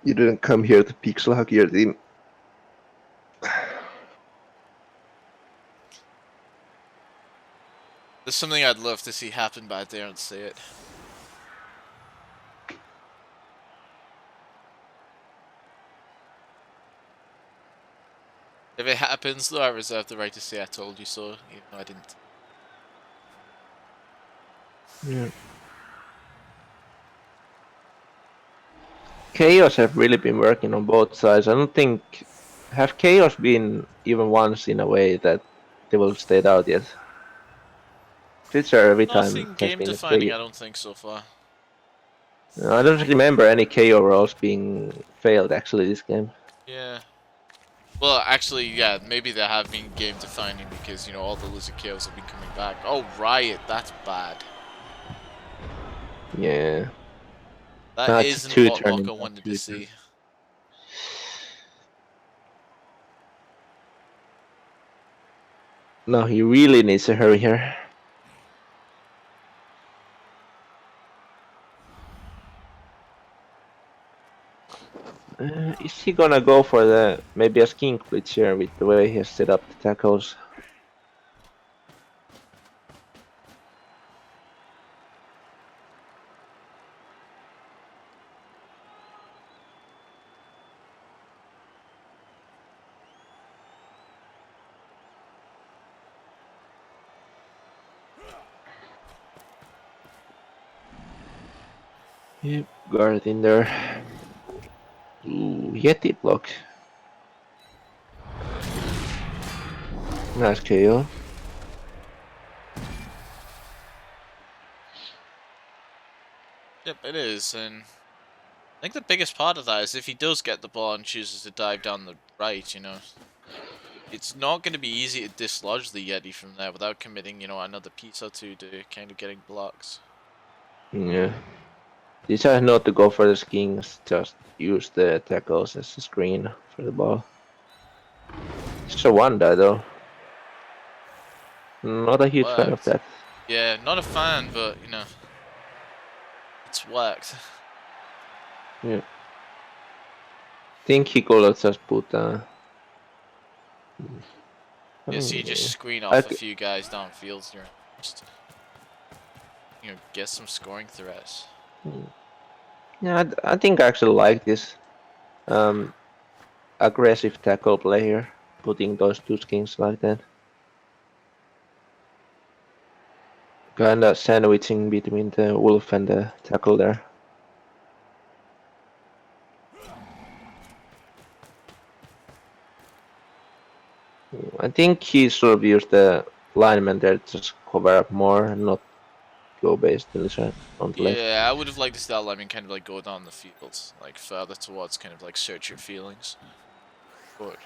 You didn't come here to pixel hack your team. There's something I'd love to see happen, but I daren't say it. If it happens, though, I reserve the right to say I told you so, even though I didn't. Yeah. Chaos have really been working on both sides. I don't think have Chaos been even once in a way that they will stayed out yet. Blitzer every time Nothing has game been defining, I don't think, so far. I don't remember any KO rolls being failed actually this game. Yeah. Well, actually, yeah, maybe they have been game defining because, you know, all the Lizard KOs have been coming back. Oh, Riot, that's bad. Yeah. That That's isn't two what turning Moko wanted to see. No, he really needs to hurry here. Is he gonna go for the maybe a skink blitz here with the way he has set up the tackles? Yep, guard in there. Ooh, Yeti block. Nice KO. Yep, it is, and I think the biggest part of that is if he does get the ball and chooses to dive down the right, you know, it's not going to be easy to dislodge the Yeti from there without committing, you know, another piece or two to kind of getting blocks. Yeah. Decide not to go for the skins, just use the tackles as a screen for the ball. It's a one die though. Not a huge fan of that. Yeah, not a fan, but, you know, it's worked. Yeah. Think he could have just put Yeah, so you just screen off a few guys downfield here. Just, you know, get some scoring threats. Yeah, I think I actually like this aggressive tackle play here, putting those two skins like that. Kinda sandwiching between the wolf and the tackle there. I think he sort of used the lineman there to just cover up more and not go based on the left. Yeah, I would have liked to see that lineman kind of like go down the field, like further towards kind of like search your feelings. But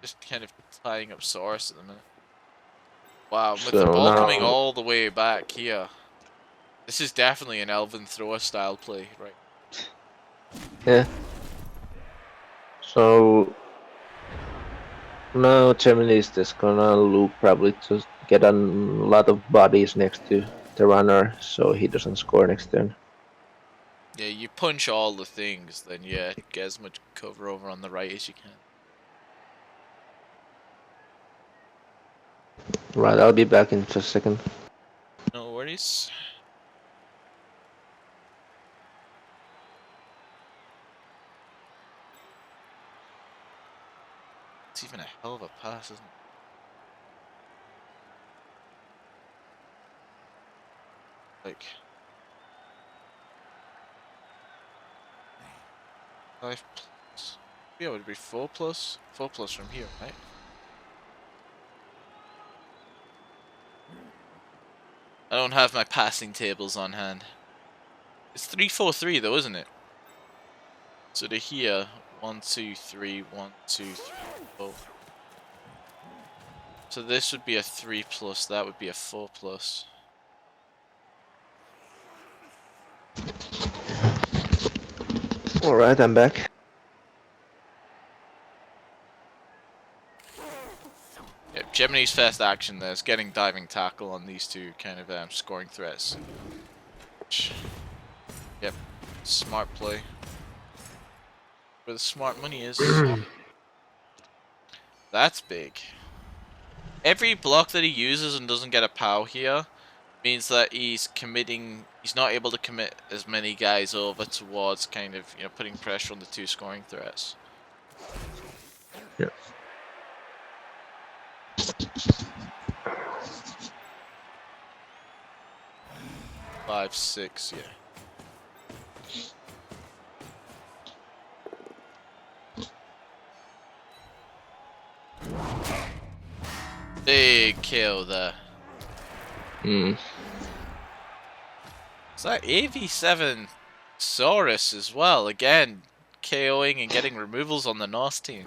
Just kind of tying up Saurus at the minute. Wow, with So the ball coming now- all the way back here. This is definitely an Elven thrower style play, right? Yeah. So now Germany is just gonna look probably to get a lot of bodies next to the runner so he doesn't score next turn. Yeah, you punch all the things, then yeah, get as much cover over on the right as you can. Right, I'll be back in just a second. No worries. It's even a hell of a pass, isn't it? Like 5 plus. Yeah, it would be 4 plus. 4 plus from here, right? I don't have my passing tables on hand. It's 3-4-3 though, isn't it? So to here, 1, 2, 3, 1, 2, 3, 4. So this would be a 3 plus, that would be a 4 plus. Alright, I'm back. Yeah, Gemini's first action there is getting diving tackle on these two kind of scoring threats. Yep, smart play. Where the smart money is. That's big. Every block that he uses and doesn't get a POW here means that he's not able to commit as many guys over towards kind of, you know, putting pressure on the two scoring threats. Yeah. Five, 6, yeah. Big kill there. Mm. Is that AV7 Saurus as well? Again, KOing and getting removals on the Norse team.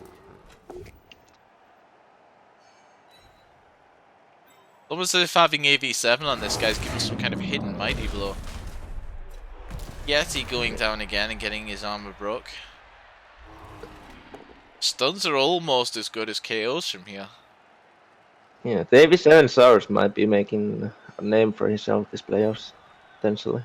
Almost as if having AV7 on this guy's giving some kind of hidden mighty blow. Yeti going down again and getting his armor broke. Stuns are almost as good as KOs from here. Yeah, the AV7 Saurus might be making a name for himself this playoffs, potentially.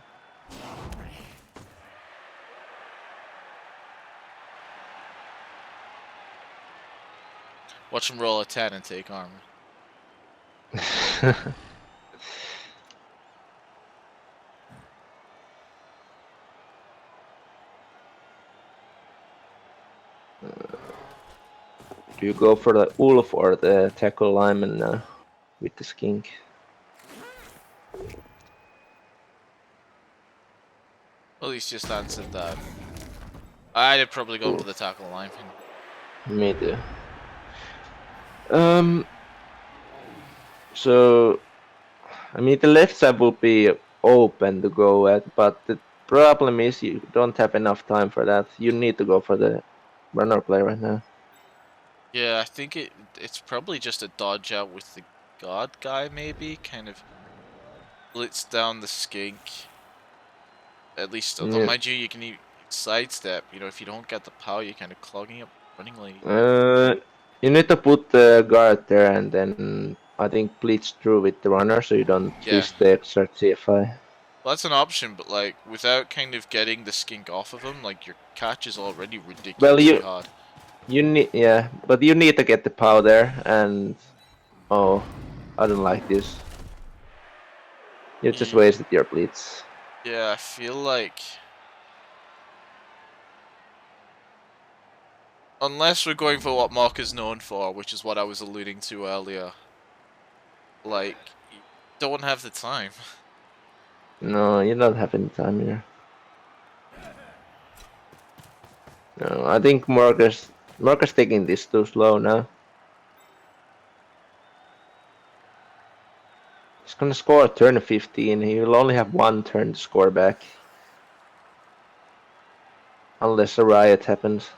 Watch him roll a 10 and take armor. Do you go for the Wolf or the Tackle Lineman with the Skink? Well, he's just answered that. I'd probably go for the tackle lineman. Me too. So, I mean, the left side will be open to go at, but the problem is you don't have enough time for that. You need to go for the runner play right now. Yeah, I think it's probably just a dodge out with the god guy, maybe? Kind of blitz down the skink. At least, although Yeah. mind you, you can sidestep. You know, if you don't get the power, you're kind of clogging up running lane. You need to put the guard there and then I think blitz through with the runner so you don't Yeah. risk the extra CFI. Well, that's an option, but like without kind of getting the skink off of him, like your catch is already ridiculously hard. You need, yeah, but you need to get the power there, and oh, I don't like this. You just wasted your blitz. Yeah, I feel like unless we're going for what Mark is known for, which is what I was alluding to earlier, like you don't have the time. No, you don't have any time here. No, I think Marcus taking this too slow now. He's gonna score turn 15. He will only have one turn to score back. Unless a riot happens.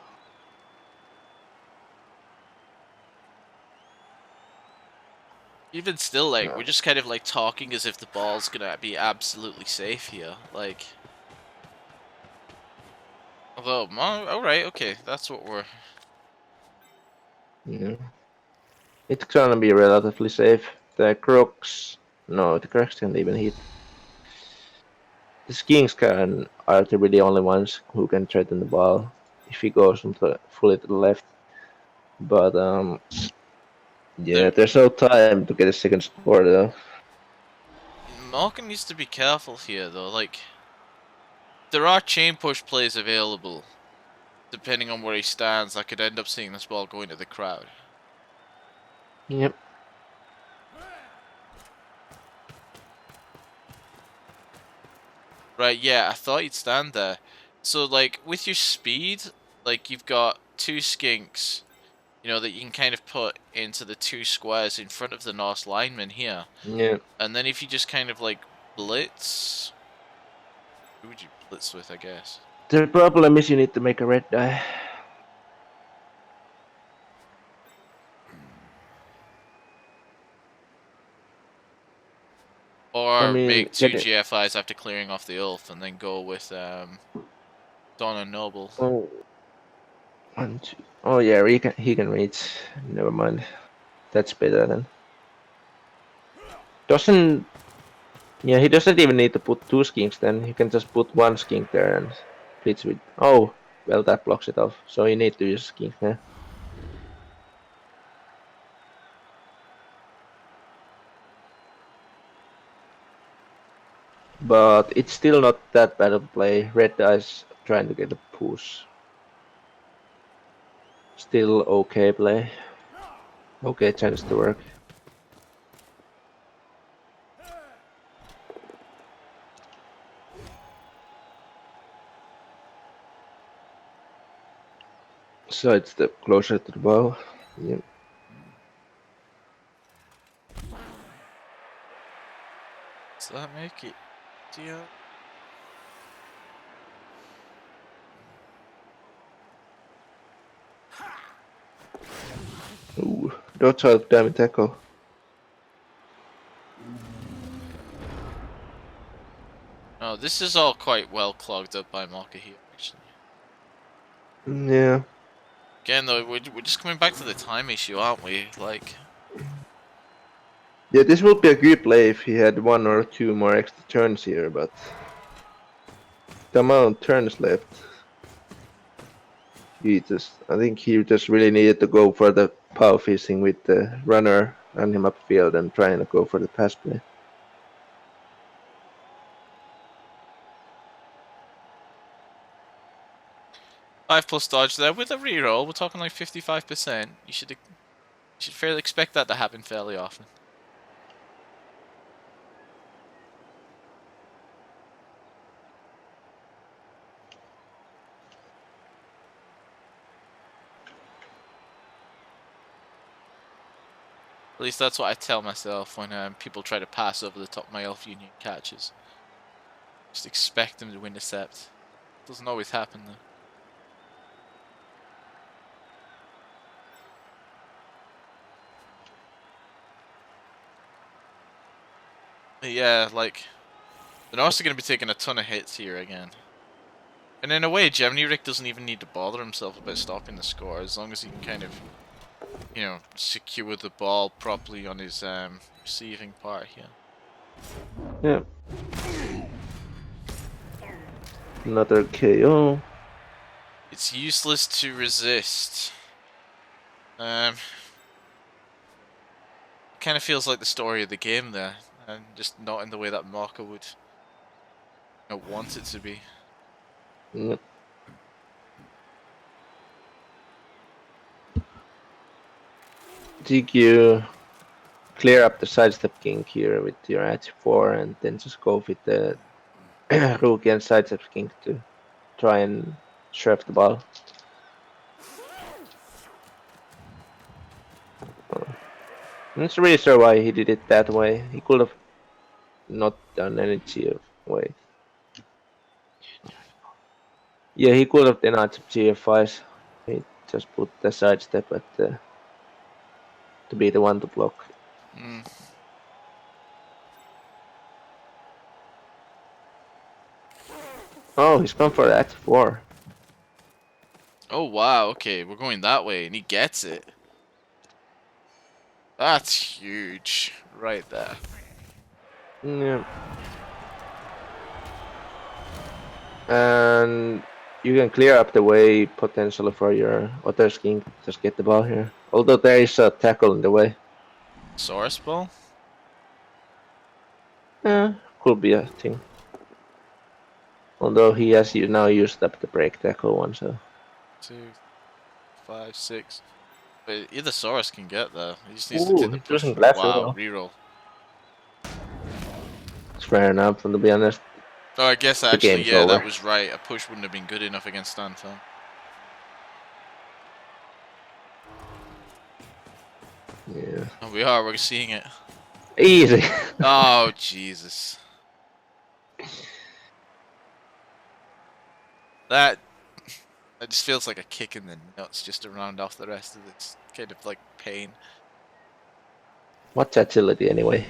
Even still, like, we're just kind of like talking as if the ball's gonna be absolutely safe here. Like, although, alright, okay, that's what we're. Yeah. It's gonna be relatively safe. The Crocs... No, the Crocs can't even hit. The Skinks are the really only ones who can threaten the ball if he goes fully to the left. But yeah, there's no time to get a second score though. Malkin needs to be careful here, though. Like, there are chain push plays available. Depending on where he stands, I could end up seeing this ball going to the crowd. Yep. Right, yeah, I thought he'd stand there. So, like, with your speed, like, you've got two skinks, you know, that you can kind of put into the two squares in front of the Norse lineman here. Yeah. And then if you just kind of, like, blitz... Who would you blitz with, I guess? The problem is you need to make a red die. Or make two get it. GFIs after clearing off the Ulf and then go with Donna Noble. Oh. 1, 2. Oh yeah, he can reach. Never mind. That's better then. Yeah, he doesn't even need to put two skinks then. He can just put one skink there and blitz with... Oh, well that blocks it off. So you need to use skink there. But it's still not that bad of a play. Red dice trying to get a push. Still okay play. Okay chance to work. So it's the closer to the ball. Yep. Does that make it? Yeah. Ooh, don't try to damn tackle. No, this is all quite well clogged up by Maka here, actually. Yeah. Again, though, we're just coming back to the time issue, aren't we? Like... Yeah, this would be a good play if he had 1 or 2 more extra turns here, but the amount of turns left, I think he just really needed to go for the power fishing with the runner, run him upfield and trying to go for the pass play. Five plus dodge there with a reroll. We're talking like 55%. You should fairly expect that to happen fairly often. At least that's what I tell myself when people try to pass over the top of my Elf Union catches. Just expect them to intercept. Doesn't always happen though. But yeah, like, they're also going to be taking a ton of hits here again. And in a way, Gemini Rick doesn't even need to bother himself about stopping the score, as long as he can kind of, you know, secure the ball properly on his receiving part here. Yeah. Another KO. It's useless to resist. Kind of feels like the story of the game there, and just not in the way that Marco would, you know, want it to be. Yep. Think you clear up the sidestep kink here with your H4 and then just go with the rookie and sidestep kink to try and shove the ball. I'm not really sure why he did it that way. He could have not done any GF. Wait. Yeah, he could have denied some GFIs. He just put the sidestep at the to be the one to block. Oh, he's gone for that 4. Oh wow, okay, we're going that way, and he gets it. That's huge, right there. Yeah. And you can clear up the way potentially for your other king. Just get the ball here. Although there is a tackle in the way. Saurus ball? Yeah, could be a thing. Although he has now used up the break tackle one, so. 2, 5, 6. But either Saurus can get there. He just needs to Ooh, do the he's push. losing glass as Wow, well. reroll. It's fair enough, to be honest. Oh, I guess The actually, game's yeah, over. that was right. A push wouldn't have been good enough against Stanford. Yeah. Oh, we're seeing it. Easy. Oh, Jesus. That just feels like a kick in the nuts just to round off the rest of this kind of like pain. What's agility anyway?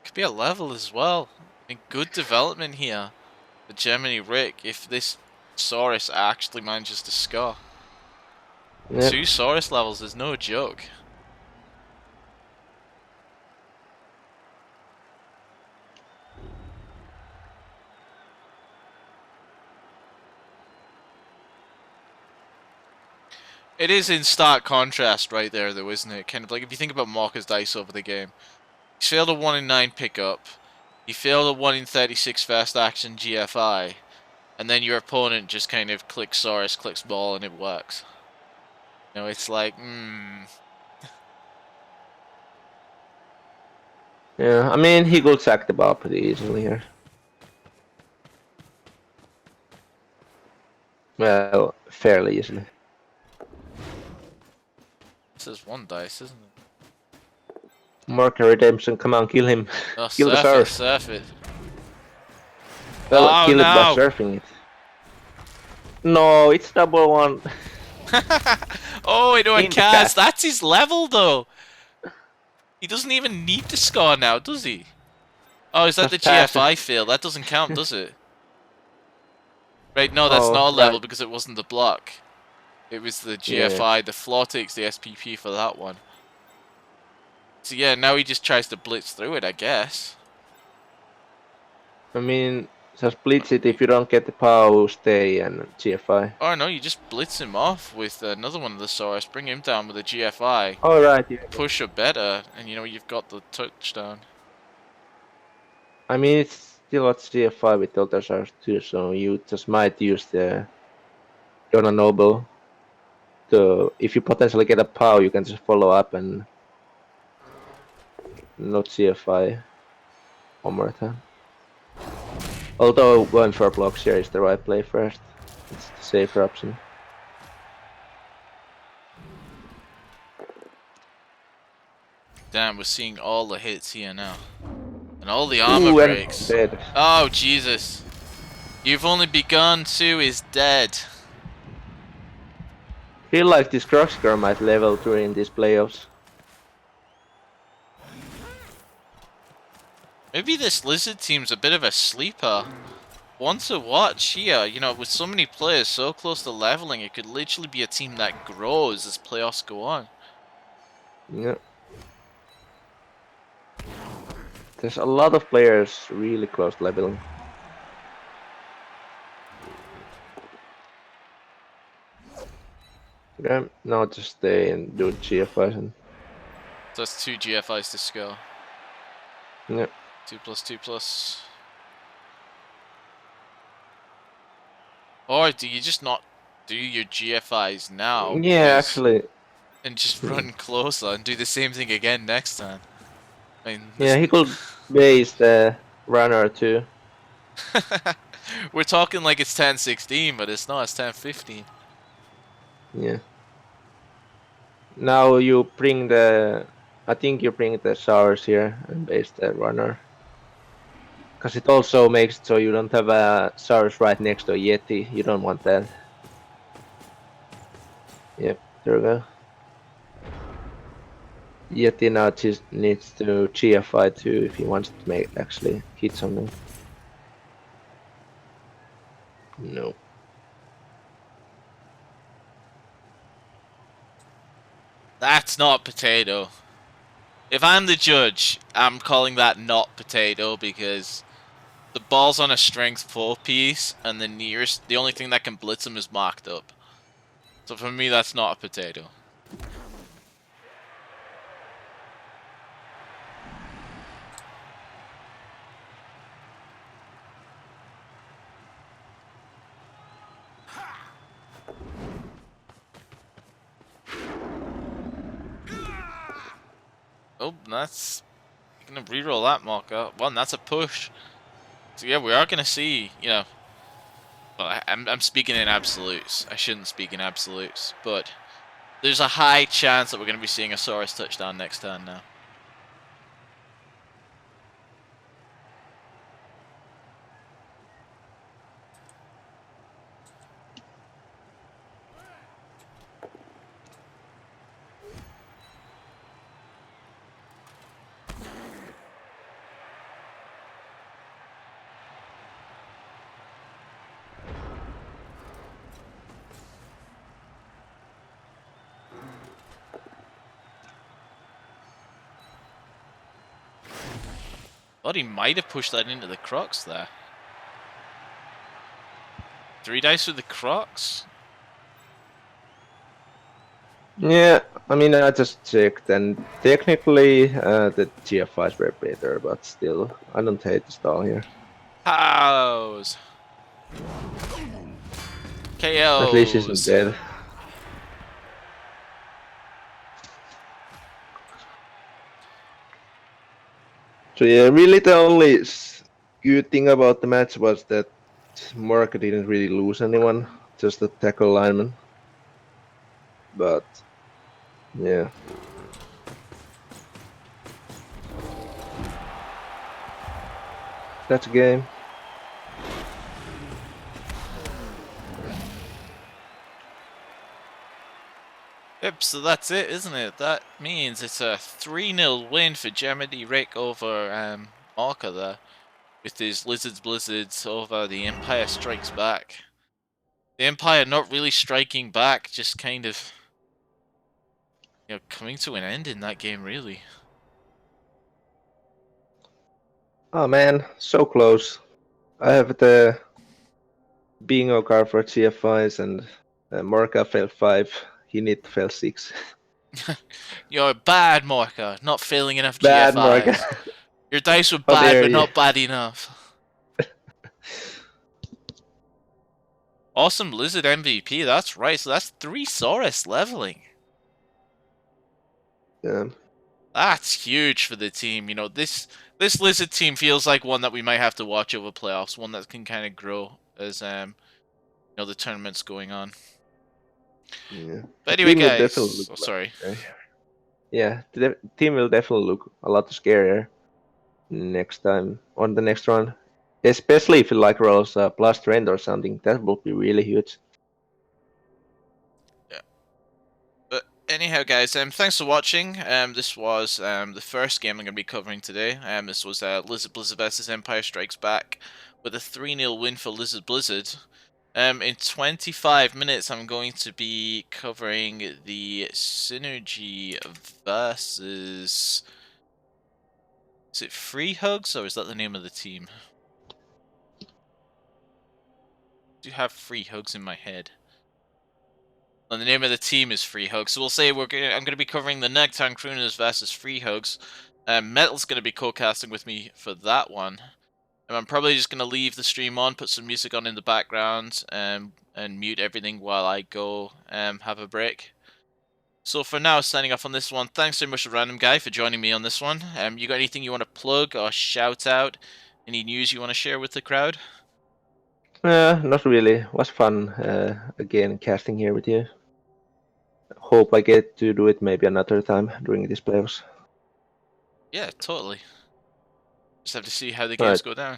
Could be a level as well. I mean, good development here for Gemini Rick if this Saurus actually manages to score. Yep. 2 Saurus levels is no joke. It is in stark contrast right there though, isn't it? Kind of like if you think about Marcus dice over the game. He's failed a 1 in 9 pickup. He failed a 1 in 36 fast action GFI. And then your opponent just kind of clicks Saurus, clicks ball, and it works. You know, it's like, Yeah, I mean, he could sack the ball pretty easily here. Well, fairly easily. This is 1 dice, isn't it? Marker Redemption, come on, kill him. Oh, Kill the surf it, surf. surf it. Well, Oh, kill it by no. surfing it. No, it's double 1. Oh, into a In the cast. cast. That's his level, though. He doesn't even need to score now, does he? Oh, is that Just the pass GFI fail? That doesn't count, does it? Right, no, that's Oh, not a level right. because it wasn't the block. It was the Yeah. GFI. The floor takes the SPP for that one. So yeah, now he just tries to blitz through it, I guess. I mean, just blitz it if you don't get the power, stay and GFI. Oh no, you just blitz him off with another one of the Saurus. Bring him down with a GFI. Alright, yeah. Push a better, and you know, you've got the touchdown. I mean, it's still at GFI with Delta Stars too, so you just might use the Yona Noble to, if you potentially get a POW, you can just follow up and not GFI one more time. Although going for blocks here is the right play first. It's the safer option. Damn, we're seeing all the hits here now. And all the armor Ooh, and breaks. dead. Oh, Jesus. You've only begun, Sue is dead. Feel like this Crosscar might level during these playoffs. Maybe this Lizard team's a bit of a sleeper. One to watch here, you know, with so many players so close to leveling, it could literally be a team that grows as playoffs go on. Yeah. There's a lot of players really close to leveling. Okay, now just stay and do GFIs and So that's 2 GFIs to score. yeah. 2 plus 2 plus. Or do you just not do your GFIs now? Yeah, because- actually, And just run closer and do the same thing again next time. I mean, yeah, he could base the runner too. we're talking like it's 10-16, but it's not, it's 10-15. Yeah. Now you bring the, I think you bring the Sours here and base the runner. Because it also makes it so you don't have a Sours right next to a Yeti. You don't want that. Yep, there we go. Yeti now just needs to GFI too if he wants to make actually hit something. No. That's not potato. If I'm the judge, I'm calling that not potato because the ball's on a strength 4 piece, and the only thing that can blitz him is marked up. So for me, that's not a potato. Oh, that's gonna reroll that marker. One, that's a push. So yeah, we are gonna see, you know. Well, I'm speaking in absolutes. I shouldn't speak in absolutes, but there's a high chance that we're gonna be seeing a Saurus touchdown next turn now. Thought he might have pushed that into the Crocs there. 3 dice with the Crocs? Yeah, I mean, I just checked, and technically the GFIs were better, but still, I don't hate the stall here. Hows! KOs! At least he's not dead. So yeah, really the only good thing about the match was that Mark didn't really lose anyone, just the tackle lineman. But yeah. That's a game. Yep, so that's it, isn't it? That means it's a 3-0 win for Jeremy Rick over Orca there. With his LizzardBlizzard over the Empire Strikes Back. The Empire not really striking back, just kind of, you know, coming to an end in that game, really. Oh man, so close. I have the bingo card for GFIs, and Marka failed 5. He need to fail 6. You're a bad marker, not failing enough Bad GFIs. Marka. Your dice were How bad, dare but you. not bad enough. Awesome Lizard MVP, that's right. So that's 3 Saurus leveling. Yeah. That's huge for the team. You know, this Lizard team feels like one that we might have to watch over playoffs. One that can kind of grow as you know, the tournament's going on. Yeah. But anyway, Team will guys. definitely look Oh, sorry. Yeah, the team will definitely look a lot scarier next time on the next run. Especially if you like rolls plus trend or something, that would be really huge. Yeah. But anyhow, guys, thanks for watching. This was the first game I'm going to be covering today. This was LizzardBlizzard versus Empire Strikes Back with a 3-0 win for LizzardBlizzard. In 25 minutes, I'm going to be covering the Synergy versus... Is it Free Hugs, or is that the name of the team? I do have Free Hugs in my head. And the name of the team is Free Hugs. So we'll say I'm going to be covering the Nectarine Crooners versus Free Hugs. Metal's going to be co-casting with me for that one. And I'm probably just going to leave the stream on, put some music on in the background, and mute everything while I go have a break. So for now, signing off on this one. Thanks so much to Random Guy for joining me on this one. You got anything you want to plug or shout out? Any news you want to share with the crowd? Not really. It was fun again casting here with you. Hope I get to do it maybe another time during these playoffs. Yeah, totally. Just have to see how the games go down.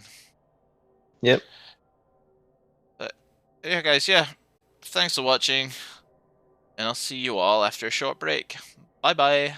Yep. But yeah, guys, yeah. Thanks for watching. And I'll see you all after a short break. Bye-bye.